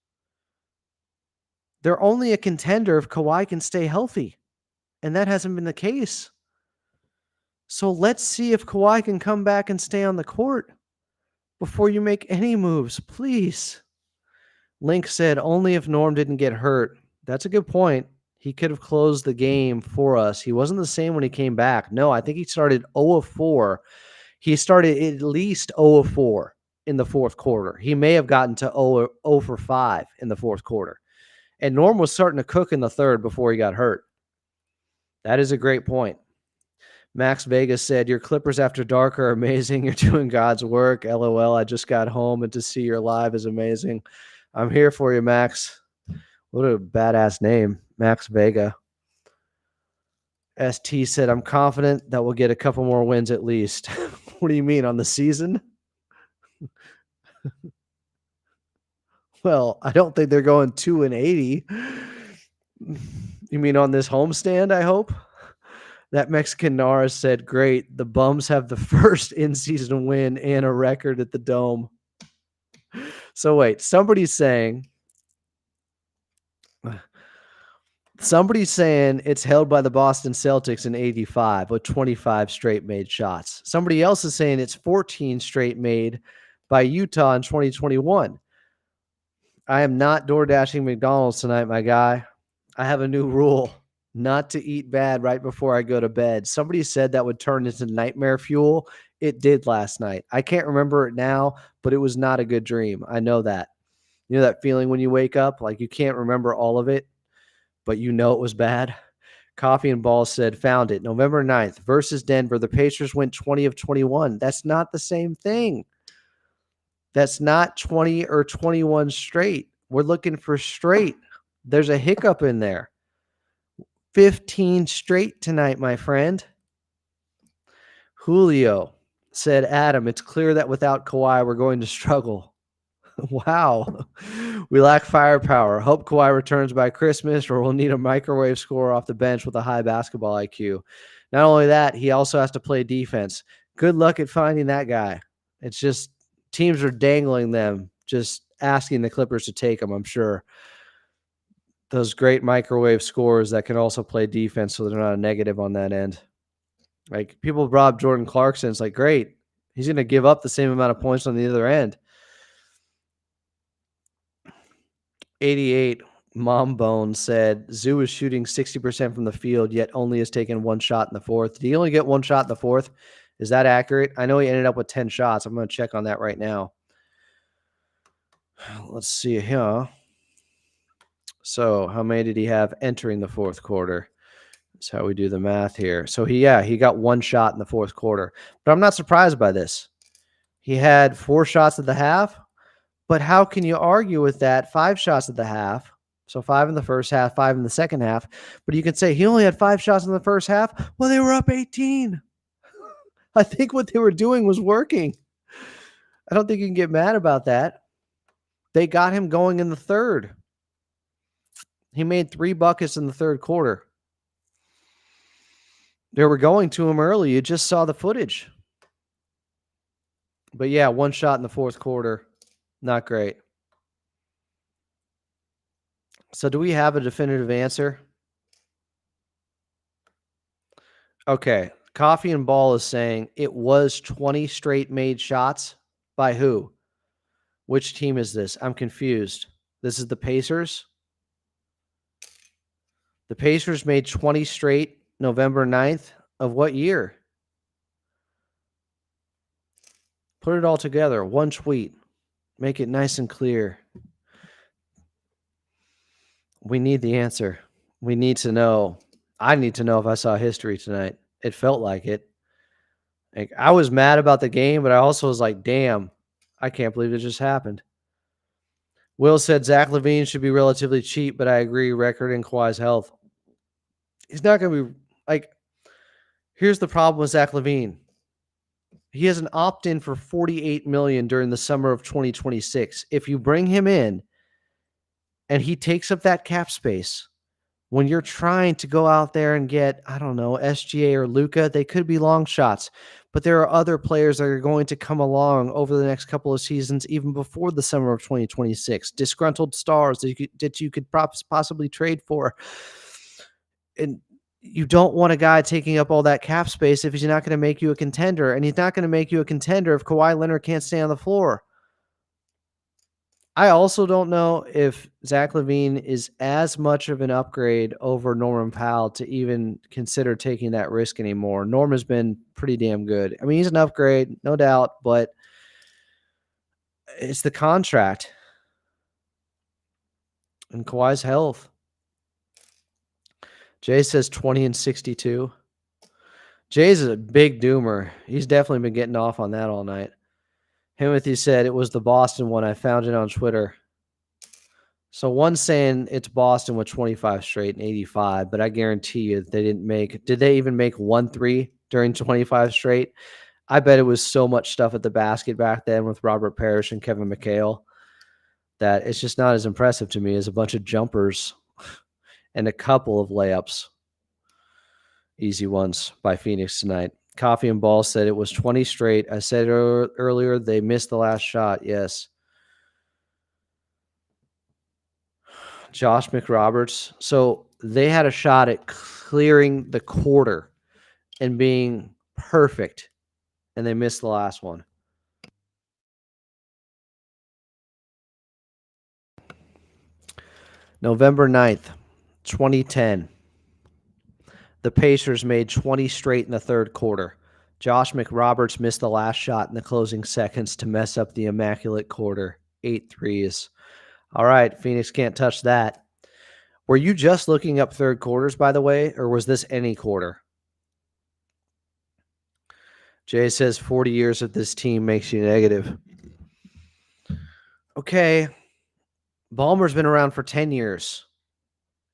They're only a contender if Kawhi can stay healthy, and that hasn't been the case. So let's see if Kawhi can come back and stay on the court before you make any moves, please. Link said, only if Norm didn't get hurt. That's a good point. He could have closed the game for us. He wasn't the same when he came back. No, I think he started 0 of 4. He started at least 0 of 4 in the fourth quarter. He may have gotten to 0 for 5 in the fourth quarter. And Norm was starting to cook in the third before he got hurt. That is a great point. Max Vegas said, your Clippers After Dark are amazing. You're doing God's work. LOL, I just got home, and to see your live is amazing. I'm here for you, Max. What a badass name, Max Vega. ST said, I'm confident that we'll get a couple more wins at least. What do you mean, on the season? Well, I don't think they're going 2-80. You mean on this homestand, I hope? That Mexican Nara said, great. The Bums have the first in-season win and a record at the Dome. So wait, somebody's saying it's held by the Boston Celtics in 85 with 25 straight made shots. Somebody else is saying it's 14 straight made by Utah in 2021. I am not door dashing McDonald's tonight, my guy. I have a new rule. Not to eat bad right before I go to bed. Somebody said that would turn into nightmare fuel. It did last night. I can't remember it now, but it was not a good dream. I know that. You know that feeling when you wake up, like you can't remember all of it, but you know it was bad? Coffee and Balls said, found it. November 9th versus Denver. The Pacers went 20 of 21. That's not the same thing. That's not 20 or 21 straight. We're looking for straight. There's a hiccup in there. 15 straight tonight, my friend. Julio said, Adam, it's clear that without Kawhi, we're going to struggle. Wow. We lack firepower. Hope Kawhi returns by Christmas, or we'll need a microwave scorer off the bench with a high basketball IQ. Not only that, he also has to play defense. Good luck at finding that guy. It's just teams are dangling them, just asking the Clippers to take them, I'm sure. Those great microwave scorers that can also play defense, so they're not a negative on that end. Like, people brought up Jordan Clarkson. It's like, great. He's going to give up the same amount of points on the other end. 88 Mom Bone said, Zoo is shooting 60% from the field, yet only has taken one shot in the fourth. Did he only get one shot in the fourth? Is that accurate? I know he ended up with 10 shots. I'm going to check on that right now. Let's see here. So how many did he have entering the fourth quarter? That's how we do the math here. So he got one shot in the fourth quarter. But I'm not surprised by this. He had 4 shots at the half. But how can you argue with that? 5 shots at the half. So 5 in the first half, 5 in the second half. But you can say he only had 5 shots in the first half. Well, they were up 18. I think what they were doing was working. I don't think you can get mad about that. They got him going in the third. He made 3 buckets in the third quarter. They were going to him early. You just saw the footage. But yeah, 1 shot in the fourth quarter. Not great. So do we have a definitive answer? Okay. Coffee and Ball is saying it was 20 straight made shots. By who? Which team is this? I'm confused. This is the Pacers? The Pacers made 20 straight November 9th of what year? Put it all together. One tweet. Make it nice and clear. We need the answer. We need to know. I need to know if I saw history tonight. It felt like it. Like, I was mad about the game, but I also was like, damn, I can't believe it just happened. Will said Zach LaVine should be relatively cheap, but I agree, record in Kawhi's health. He's not going to be like, here's the problem with Zach LaVine. He has an opt-in for $48 million during the summer of 2026. If you bring him in and he takes up that cap space, when you're trying to go out there and get, I don't know, SGA or Luka, they could be long shots. But there are other players that are going to come along over the next couple of seasons, even before the summer of 2026. Disgruntled stars that you could possibly trade for. And you don't want a guy taking up all that cap space if he's not going to make you a contender. And he's not going to make you a contender if Kawhi Leonard can't stay on the floor. I also don't know if Zach LaVine is as much of an upgrade over Norman Powell to even consider taking that risk anymore. Norm has been pretty damn good. I mean, he's an upgrade, no doubt, but it's the contract and Kawhi's health. Jay says 20 and 62. Jay's a big doomer. He's definitely been getting off on that all night. Timothy said it was the Boston one. I found it on Twitter. So one's saying it's Boston with 25 straight and 85, but I guarantee you they didn't make – did they even make 1 3 during 25 straight? I bet it was so much stuff at the basket back then with Robert Parrish and Kevin McHale that it's just not as impressive to me as a bunch of jumpers and a couple of layups. Easy ones by Phoenix tonight. Coffee and Ball said it was 20 straight. I said earlier they missed the last shot. Yes. Josh McRoberts. So they had a shot at clearing the quarter and being perfect, and they missed the last one. November 9th, 2010. The Pacers made 20 straight in the third quarter. Josh McRoberts missed the last shot in the closing seconds to mess up the immaculate quarter. 8 threes. All right, Phoenix can't touch that. Were you just looking up third quarters, by the way, or was this any quarter? Jay says 40 years of this team makes you negative. Okay. Ballmer's been around for 10 years.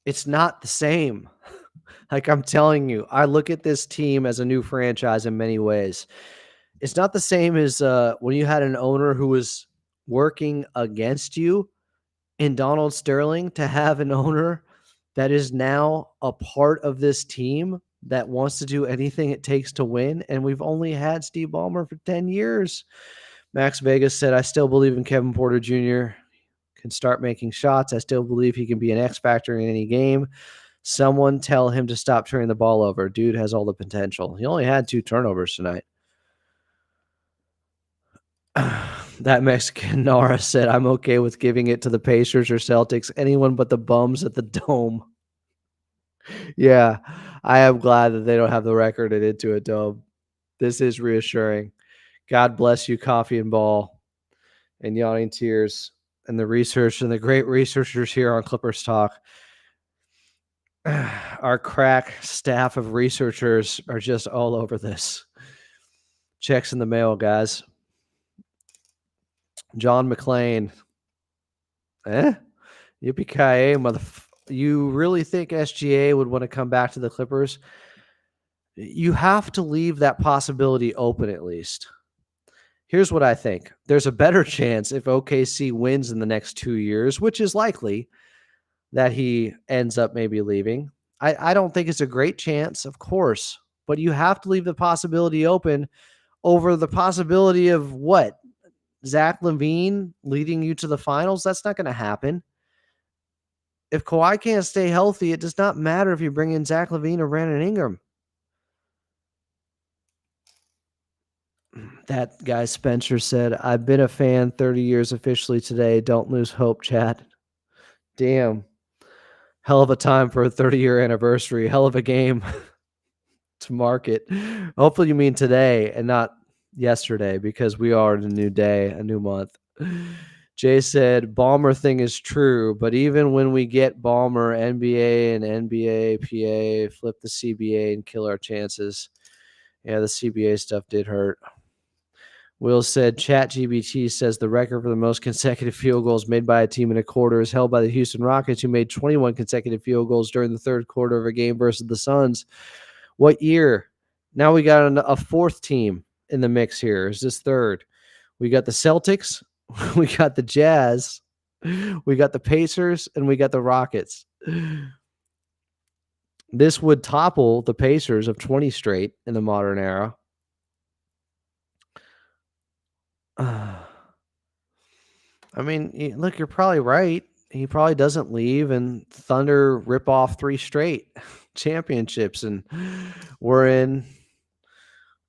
It's not the same. Like I'm telling you, I look at this team as a new franchise in many ways. It's not the same as when you had an owner who was working against you in Donald Sterling, to have an owner that is now a part of this team that wants to do anything it takes to win. And we've only had Steve Ballmer for 10 years. Max Vegas said, I still believe in Kevin Porter Jr. Can start making shots. I still believe he can be an X factor in any game. Someone tell him to stop turning the ball over. Dude has all the potential. He only had 2 turnovers tonight. That Mexican Nara said, I'm okay with giving it to the Pacers or Celtics, anyone but the bums at the Dome. Yeah, I am glad that they don't have the record at Intuit Dome. This is reassuring. God bless you, Coffee and Ball, and Yawning Tears, and the research and the great researchers here on Clippers Talk. Our crack staff of researchers are just all over this. Checks in the mail, guys. John McClain. Yippee-ki-yay, you really think SGA would want to come back to the Clippers? You have to leave that possibility open at least. Here's what I think. There's a better chance if OKC wins in the next 2 years, which is likely, that he ends up maybe leaving. I don't think it's a great chance, of course, but you have to leave the possibility open over the possibility of what? Zach LaVine leading you to the finals? That's not going to happen. If Kawhi can't stay healthy, it does not matter if you bring in Zach LaVine or Brandon Ingram. That guy Spencer said, I've been a fan 30 years officially today. Don't lose hope, chat. Damn. Hell of a time for a 30-year anniversary. Hell of a game to mark it. Hopefully you mean today and not yesterday, because we are in a new day, a new month. Jay said, Ballmer thing is true, but even when we get Ballmer, NBA and NBA, PA, flip the CBA and kill our chances. Yeah, the CBA stuff did hurt. Will said, ChatGPT says the record for the most consecutive field goals made by a team in a quarter is held by the Houston Rockets, who made 21 consecutive field goals during the third quarter of a game versus the Suns. What year? Now we got a 4th team in the mix here. Is this 3rd? We got the Celtics, we got the Jazz, we got the Pacers, and we got the Rockets. This would topple the Pacers of 20 straight in the modern era. I mean, look, you're probably right. He probably doesn't leave, and Thunder rip off 3 straight championships, and we're in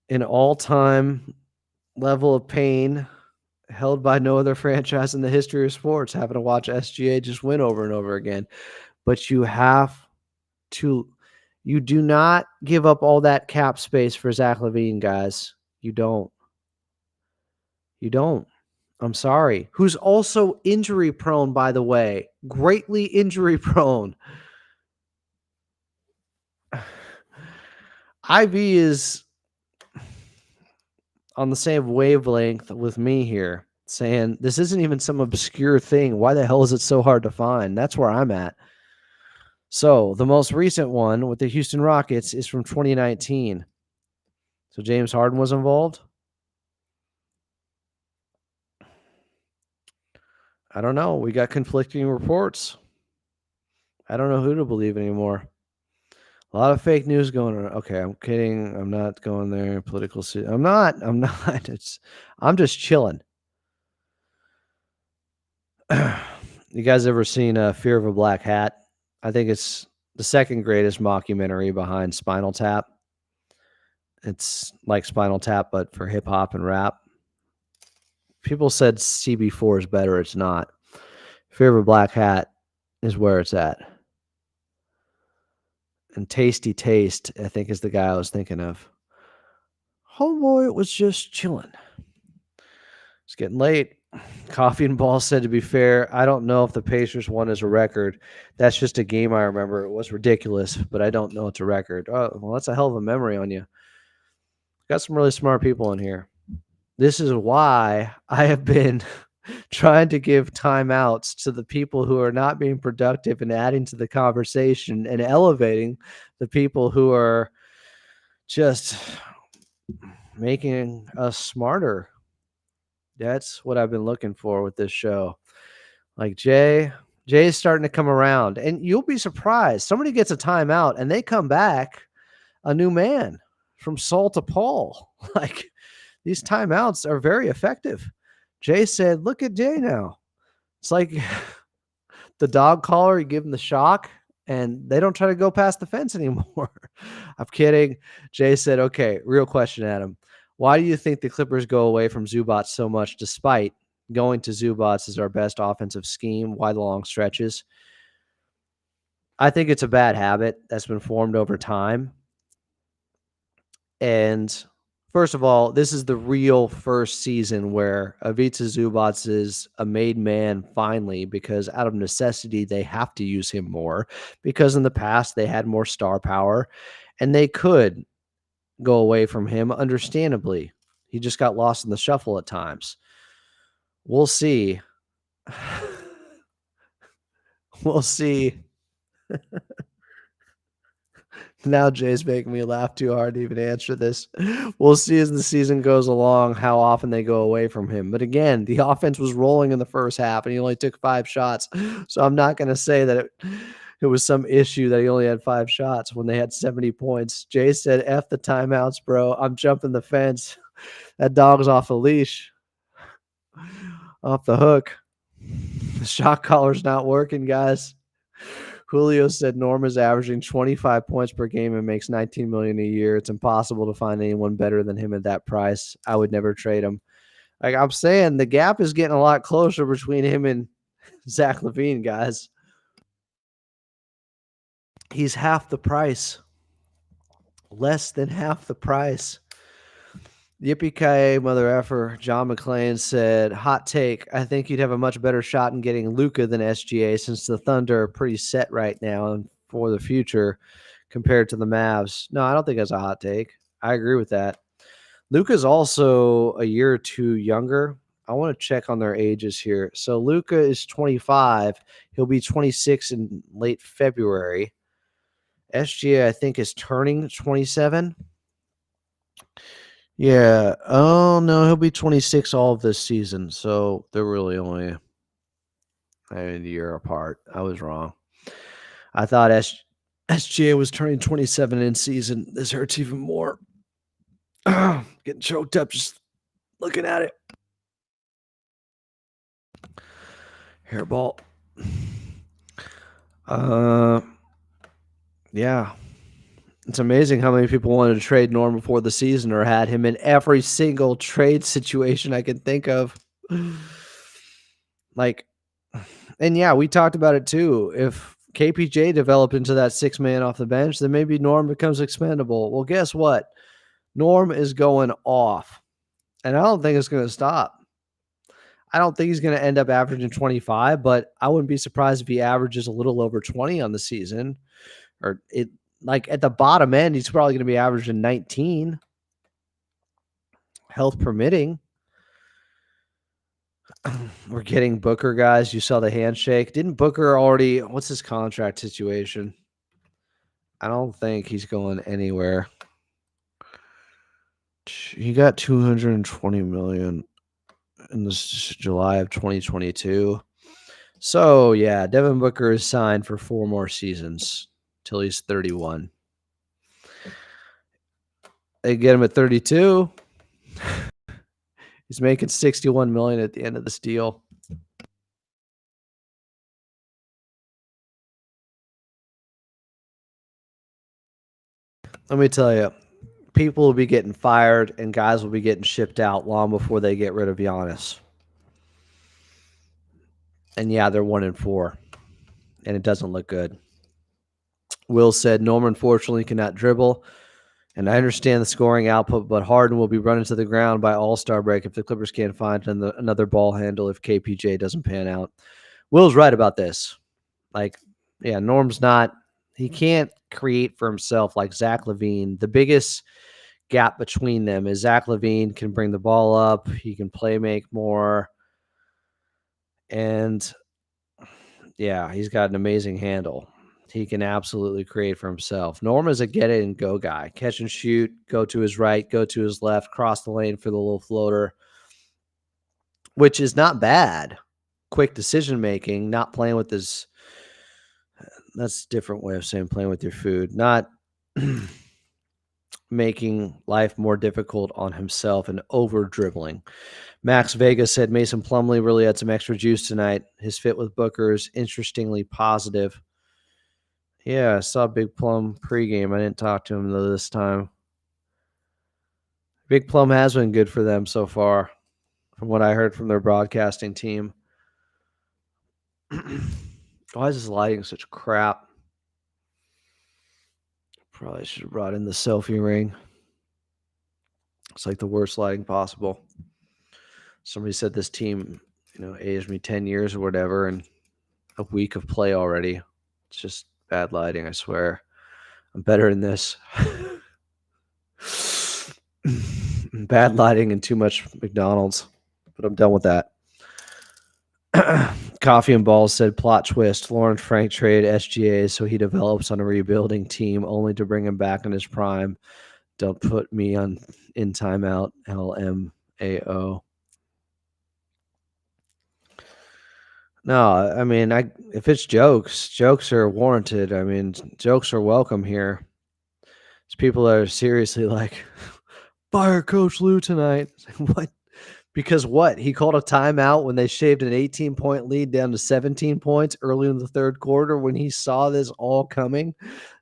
an all-time level of pain held by no other franchise in the history of sports, having to watch SGA just win over and over again. But you do not give up all that cap space for Zach LaVine, guys. You don't. I'm sorry. Who's also injury prone, by the way. Greatly injury prone. Ivy is on the same wavelength with me here, saying this isn't even some obscure thing. Why the hell is it so hard to find? That's where I'm at. So the most recent one with the Houston Rockets is from 2019. So James Harden was involved. I don't know. We got conflicting reports. I don't know who to believe anymore. A lot of fake news going on. Okay, I'm kidding. I'm not going there. Political. I'm not. I'm just chilling. You guys ever seen Fear of a Black Hat? I think it's the second greatest mockumentary behind Spinal Tap. It's like Spinal Tap, but for hip hop and rap. People said CB4 is better. It's not. Fear of a Black Hat is where it's at. And Tasty Taste, I think, is the guy I was thinking of. Homeboy, it was just chilling. It's getting late. Coffee and Ball said, to be fair, I don't know if the Pacers won as a record. That's just a game I remember. It was ridiculous, but I don't know it's a record. Oh, well, that's a hell of a memory on you. Got some really smart people in here. This is why I have been trying to give timeouts to the people who are not being productive and adding to the conversation, and elevating the people who are just making us smarter. That's what I've been looking for with this show. Like Jay's starting to come around, and you'll be surprised. Somebody gets a timeout, and they come back a new man from Saul to Paul. Like these timeouts are very effective. Jay said, "Look at Jay now." It's like the dog collar. You give them the shock, and they don't try to go past the fence anymore. I'm kidding. Jay said, "Okay, real question, Adam. Why do you think the Clippers go away from Zubac so much, despite going to Zubac as our best offensive scheme? Why the long stretches?" I think it's a bad habit that's been formed over time. And first of all, this is the real first season where Ivica Zubac is a made man finally, because out of necessity, they have to use him more, because in the past they had more star power and they could go away from him, understandably. He just got lost in the shuffle at times. We'll see. We'll see. Now Jay's making me laugh too hard to even answer this. We'll see as the season goes along how often they go away from him. But again, the offense was rolling in the first half and he only took 5 shots. So I'm not going to say that it was some issue that he only had 5 shots when they had 70 points. Jay said, F the timeouts, bro. I'm jumping the fence. That dog's off a leash. Off the hook. The shot collar's not working, guys. Julio said Norm is averaging 25 points per game and makes $19 million a year. It's impossible to find anyone better than him at that price. I would never trade him. Like I'm saying, the gap is getting a lot closer between him and Zach LaVine, guys. He's half the price. Less than half the price. Yippee-ki-yay, mother effer. John McClain said, hot take. I think you'd have a much better shot in getting Luka than SGA, since the Thunder are pretty set right now and for the future compared to the Mavs. No, I don't think that's a hot take. I agree with that. Luka's also a year or two younger. I want to check on their ages here. So Luka is 25. He'll be 26 in late February. SGA, I think, is turning 27. Yeah. Oh, no, he'll be 26 all of this season. So they're really only a year apart. I was wrong. I thought SGA was turning 27 in season. This hurts even more. Getting choked up just looking at it. Hairball. Yeah. It's amazing how many people wanted to trade Norm before the season or had him in every single trade situation I can think of. Like, and yeah, we talked about it too. If KPJ developed into that 6-man off the bench, then maybe Norm becomes expendable. Well, guess what? Norm is going off, and I don't think it's going to stop. I don't think he's going to end up averaging 25, but I wouldn't be surprised if he averages a little over 20 on the season. Or it, like at the bottom end, he's probably going to be averaging 19, health permitting. We're getting Booker, guys. You saw the handshake. Didn't Booker already? What's his contract situation? I don't think he's going anywhere. He got $220 million in this July of 2022. So yeah, Devin Booker is signed for 4 more seasons till he's 31. They get him at 32. He's making $61 million at the end of this deal. Let me tell you, people will be getting fired and guys will be getting shipped out long before they get rid of Giannis. And yeah, they're 1-4, and it doesn't look good. Will said Norman unfortunately cannot dribble, and I understand the scoring output, but Harden will be running to the ground by All-Star break if the Clippers can't find another ball handle if KPJ doesn't pan out. Will's right about this. Like, yeah, Norm's not – he can't create for himself like Zach LaVine. The biggest gap between them is Zach LaVine can bring the ball up. He can play make more. And, yeah, he's got an amazing handle. he can absolutely create for himself. Norm is a get it and go guy. Catch and shoot, go to his right, go to his left, cross the lane for the little floater, which is not bad. Quick decision making, not playing with his. That's a different way of saying playing with your food. Not making life more difficult on himself and over dribbling. Max Vega said Mason Plumlee really had some extra juice tonight. His fit with Booker is interestingly positive. Yeah, I saw Big Plum pregame. I didn't talk to him though this time. Big Plum has been good for them so far, from what I heard from their broadcasting team. Why is this lighting such crap? Probably should have brought in the selfie ring. It's like the worst lighting possible. Somebody said this team, aged me 10 years or whatever, and a week of play already. It's just bad lighting, I swear. I'm better than this. Bad lighting and too much McDonald's, but I'm done with that. Coffee and Balls said plot twist. Lauren Frank traded SGA so he develops on a rebuilding team only to bring him back in his prime. Don't put me in timeout. LMAO. No, I mean, if it's jokes are warranted. I mean, jokes are welcome here. There's people that are seriously like, fire Coach Lue tonight. What? Because what? He called a timeout when they shaved an 18-point lead down to 17 points early in the third quarter when he saw this all coming.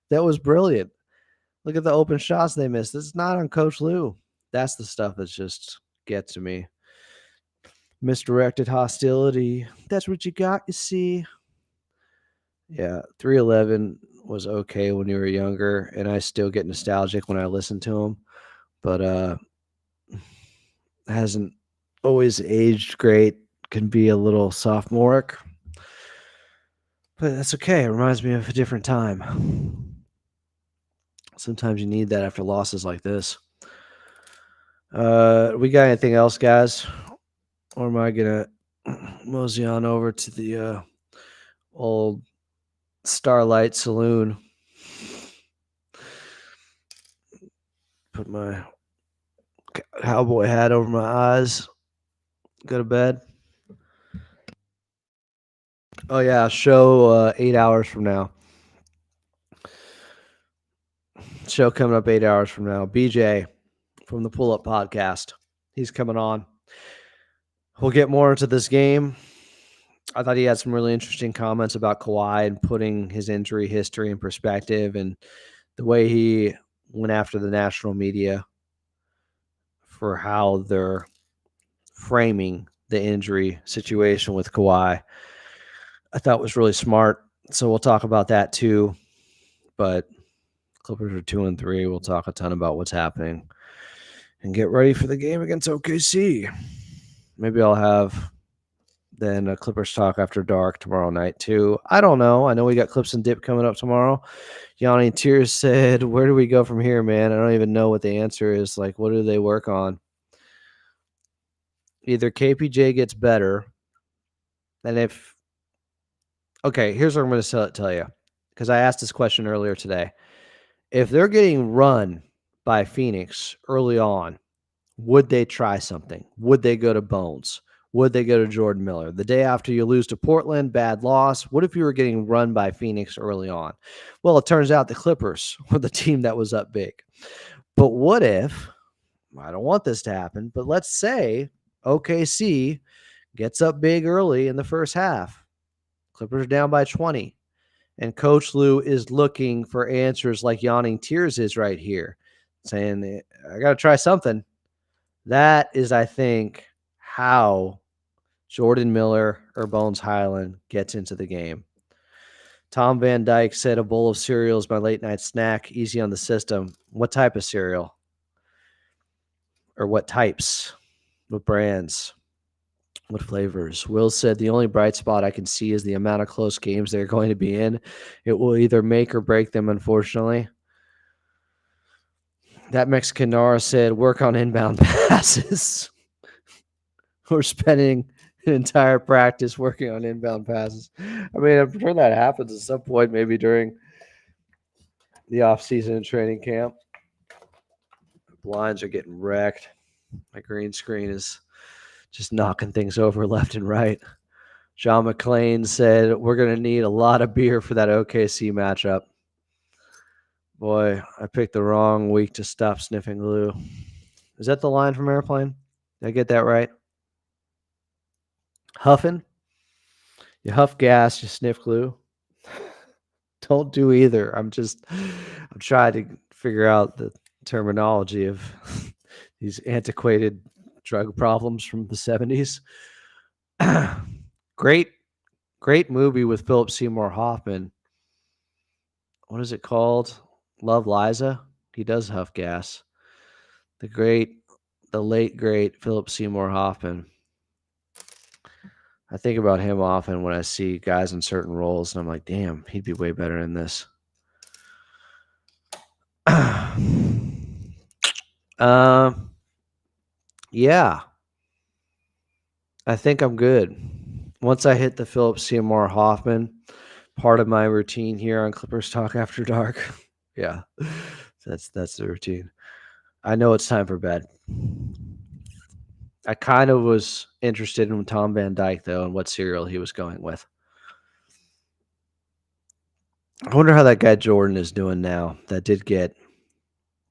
That was brilliant. Look at the open shots they missed. This is not on Coach Lue. That's the stuff that just gets to me. Misdirected hostility. That's what you got, you see. Yeah, 311 was okay when you were younger, and I still get nostalgic when I listen to him. But hasn't always aged great, can be a little sophomoric, but that's okay. It reminds me of a different time. Sometimes you need that after losses like this. We got anything else, guys? Or am I gonna mosey on over to the old Starlight Saloon? Put my cowboy hat over my eyes. Go to bed. Oh yeah, show 8 hours from now. Show coming up 8 hours from now. BJ from the Pull Up Podcast. He's coming on. We'll get more into this game. I thought he had some really interesting comments about Kawhi and putting his injury history in perspective and the way he went after the national media for how they're framing the injury situation with Kawhi. I thought was really smart. So we'll talk about that too. But Clippers are 2-3. We'll talk a ton about what's happening and get ready for the game against OKC. Maybe I'll have then a Clippers talk after dark tomorrow night too. I don't know. I know we got Clips and Dip coming up tomorrow. Yanni Tears said, where do we go from here, man? I don't even know what the answer is. Like, what do they work on? Either KPJ gets better, and if – okay, here's what I'm going to tell you, because I asked this question earlier today. If they're getting run by Phoenix early on, would they try something? Would they go to Bones? Would they go to Jordan Miller? The day after you lose to Portland, bad loss. What if you were getting run by Phoenix early on? Well, it turns out the Clippers were the team that was up big. But what if, I don't want this to happen, but let's say OKC gets up big early in the first half. Clippers are down by 20. And Coach Lue is looking for answers like Yawning Tears is right here, saying, I got to try something. That is, I think, how Jordan Miller or Bones Highland gets into the game. Tom Van Dyke said a bowl of cereal is my late night snack, easy on the system. What type of cereal? Or what types? What brands? What flavors? Will said the only bright spot I can see is the amount of close games they're going to be in. It will either make or break them, unfortunately. That Mexican Nara said work on inbound passes. We're spending entire practice working on inbound passes. I mean, I'm sure that happens at some point, maybe during the off-season and training camp. Blinds are getting wrecked. My green screen is just knocking things over left and right. John McClain said, we're going to need a lot of beer for that OKC matchup. Boy, I picked the wrong week to stop sniffing glue. Is that the line from Airplane? Did I get that right? Huffing? You huff gas, you sniff glue. Don't do either. I'm trying to figure out the terminology of these antiquated drug problems from the 70s. Great movie with Philip Seymour Hoffman. What is it called? Love Liza? He does huff gas. The late great Philip Seymour Hoffman. I think about him often when I see guys in certain roles, and I'm like, damn, he'd be way better in this. Yeah. I think I'm good. Once I hit the Philip Seymour Hoffman part of my routine here on Clippers Talk After Dark. Yeah. That's the routine. I know it's time for bed. I kind of was interested in Tom Van Dyke, though, and what cereal he was going with. I wonder how that guy Jordan is doing now that did get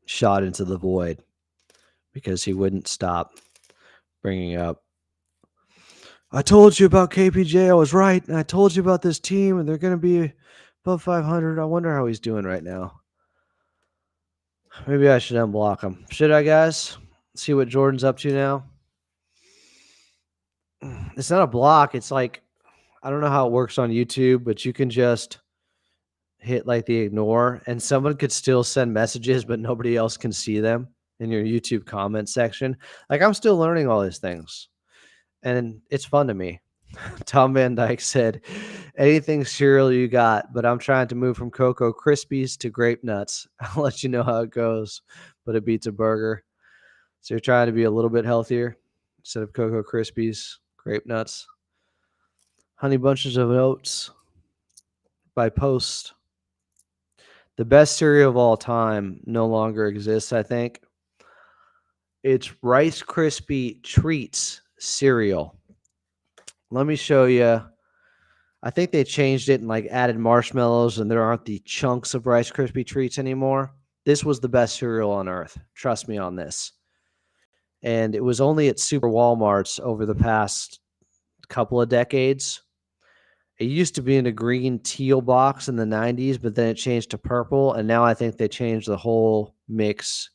shot into the void because he wouldn't stop bringing up, I told you about KPJ. I was right. And I told you about this team, and they're going to be above 500. I wonder how he's doing right now. Maybe I should unblock him. Should I, guys? See what Jordan's up to now? It's not a block. It's like, I don't know how it works on YouTube, but you can just hit like the ignore, and someone could still send messages, but nobody else can see them in your YouTube comment section. Like, I'm still learning all these things, and it's fun to me. Tom Van Dyke said, anything cereal you got, but I'm trying to move from Cocoa Krispies to Grape Nuts. I'll let you know how it goes, but it beats a burger. So you're trying to be a little bit healthier instead of Cocoa Krispies, Grape Nuts. Honey Bunches of Oats by Post. The best cereal of all time no longer exists, I think. It's Rice Krispie Treats cereal. Let me show you. I think they changed it and like added marshmallows, and there aren't the chunks of Rice Krispie Treats anymore. This was the best cereal on earth. Trust me on this. And it was only at super Walmarts over the past couple of decades. It used to be in a green teal box in the 90s, but then it changed to purple. And now I think they changed the whole mix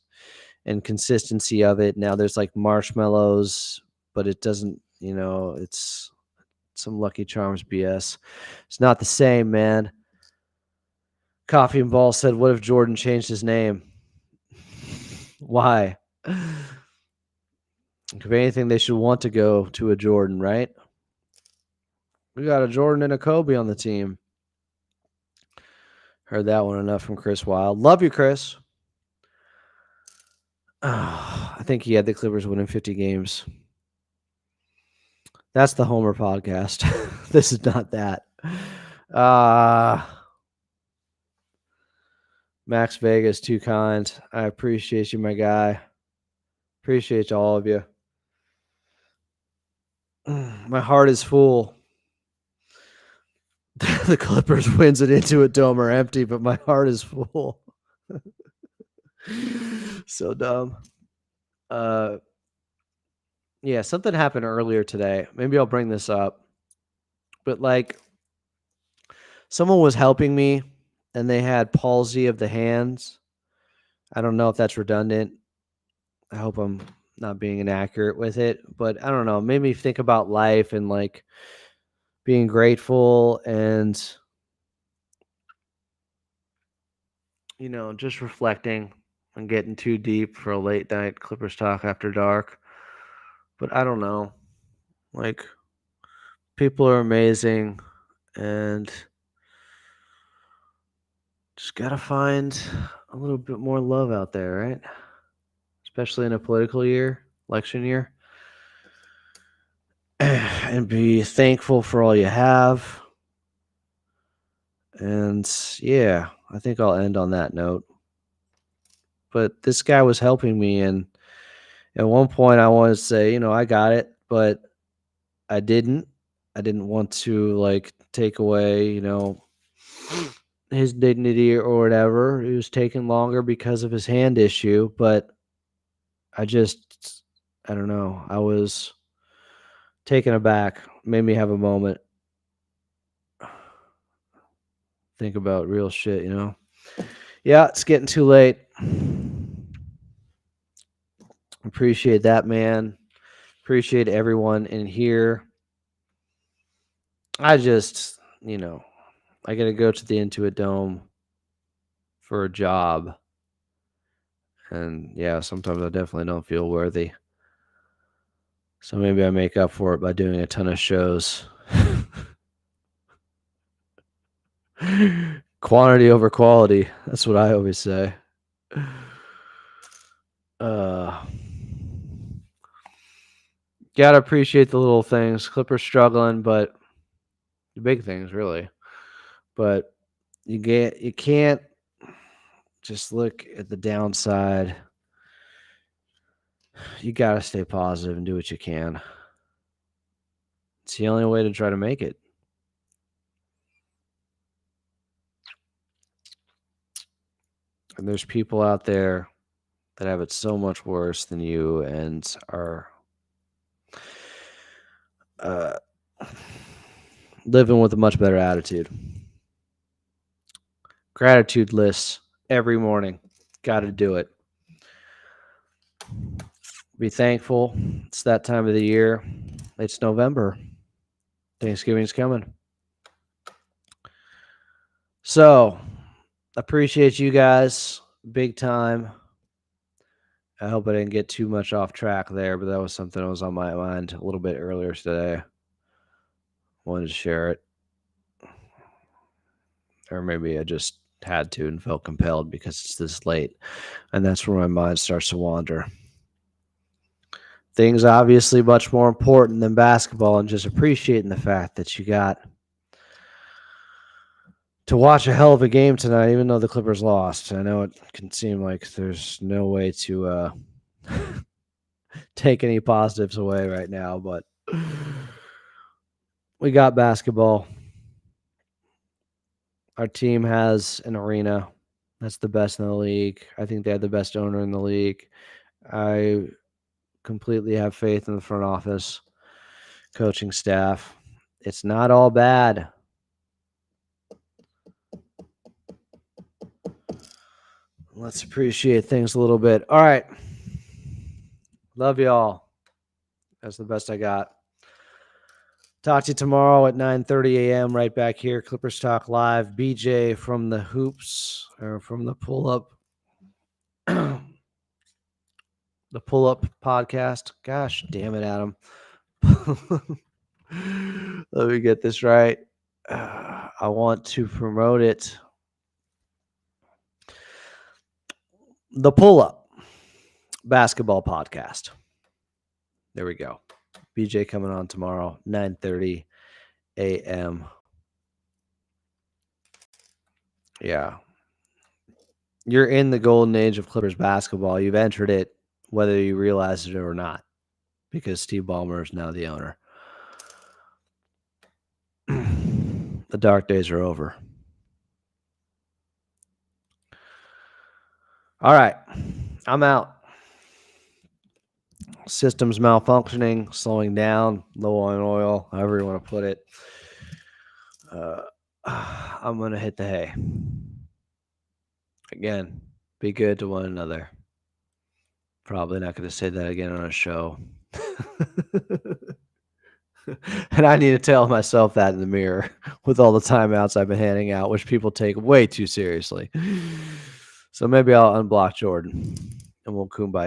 and consistency of it. Now there's like marshmallows, but it doesn't, it's some Lucky Charms BS. It's not the same, man. Coffee and Ball said, what if Jordan changed his name? Why? If anything, they should want to go to a Jordan, right? We got a Jordan and a Kobe on the team. Heard that one enough from Chris Wild. Love you, Chris. I think he had the Clippers winning 50 games. That's the Homer podcast. This is not that. Max Vegas, too kind. I appreciate you, my guy. Appreciate all of you. My heart is full. The Clippers wins it into a dome are empty, but my heart is full. So dumb. Yeah, something happened earlier today. Maybe I'll bring this up. But like, someone was helping me and they had palsy of the hands. I don't know if that's redundant. I hope I'm not being inaccurate with it, but I don't know. It made me think about life and like being grateful and, just reflecting and getting too deep for a late night Clippers Talk After Dark. But I don't know. Like, people are amazing and just got to find a little bit more love out there, right? Especially in a political year, election year. and be thankful for all you have. And yeah, I think I'll end on that note. But this guy was helping me, and at one point I wanted to say, I got it, but I didn't. I didn't want to like take away, his dignity or whatever. It was taking longer because of his hand issue, but I don't know. I was taken aback. Made me have a moment. Think about real shit, Yeah, it's getting too late. Appreciate that, man. Appreciate everyone in here. I just, I got to go to the Intuit Dome for a job. And yeah, sometimes I definitely don't feel worthy. So maybe I make up for it by doing a ton of shows. Quantity over quality. That's what I always say. Gotta appreciate the little things. Clippers struggling, but the big things really. But you can't just look at the downside. You gotta stay positive and do what you can. It's the only way to try to make it. And there's people out there that have it so much worse than you and are living with a much better attitude. Gratitude lists every morning. Got to do it. Be thankful. It's that time of the year. It's November. Thanksgiving's coming. So, appreciate you guys big time. I hope I didn't get too much off track there, but that was something that was on my mind a little bit earlier today. Wanted to share it. Or maybe I just had to and felt compelled because it's this late. And that's where my mind starts to wander. Things obviously much more important than basketball, and just appreciating the fact that you got to watch a hell of a game tonight, even though the Clippers lost. I know it can seem like there's no way to take any positives away right now, but we got basketball. Our team has an arena that's the best in the league. I think they have the best owner in the league. I completely have faith in the front office, coaching staff. It's not all bad. Let's appreciate things a little bit. All right. Love y'all. That's the best I got. Talk to you tomorrow at 9:30 a.m. right back here. Clippers Talk Live. BJ from the Hoops, or from the Pull Up. The Pull Up podcast. Gosh damn it, Adam. Let me get this right. I want to promote it. The Pull Up basketball podcast. There we go. BJ coming on tomorrow, 9:30 a.m. Yeah. You're in the golden age of Clippers basketball. You've entered it, whether you realize it or not, because Steve Ballmer is now the owner. The dark days are over. All right. I'm out. Systems malfunctioning, slowing down, low on oil, however you want to put it. I'm going to hit the hay. Again, be good to one another. Probably not going to say that again on a show. And I need to tell myself that in the mirror with all the timeouts I've been handing out, which people take way too seriously. So maybe I'll unblock Jordan and we'll kumbaya.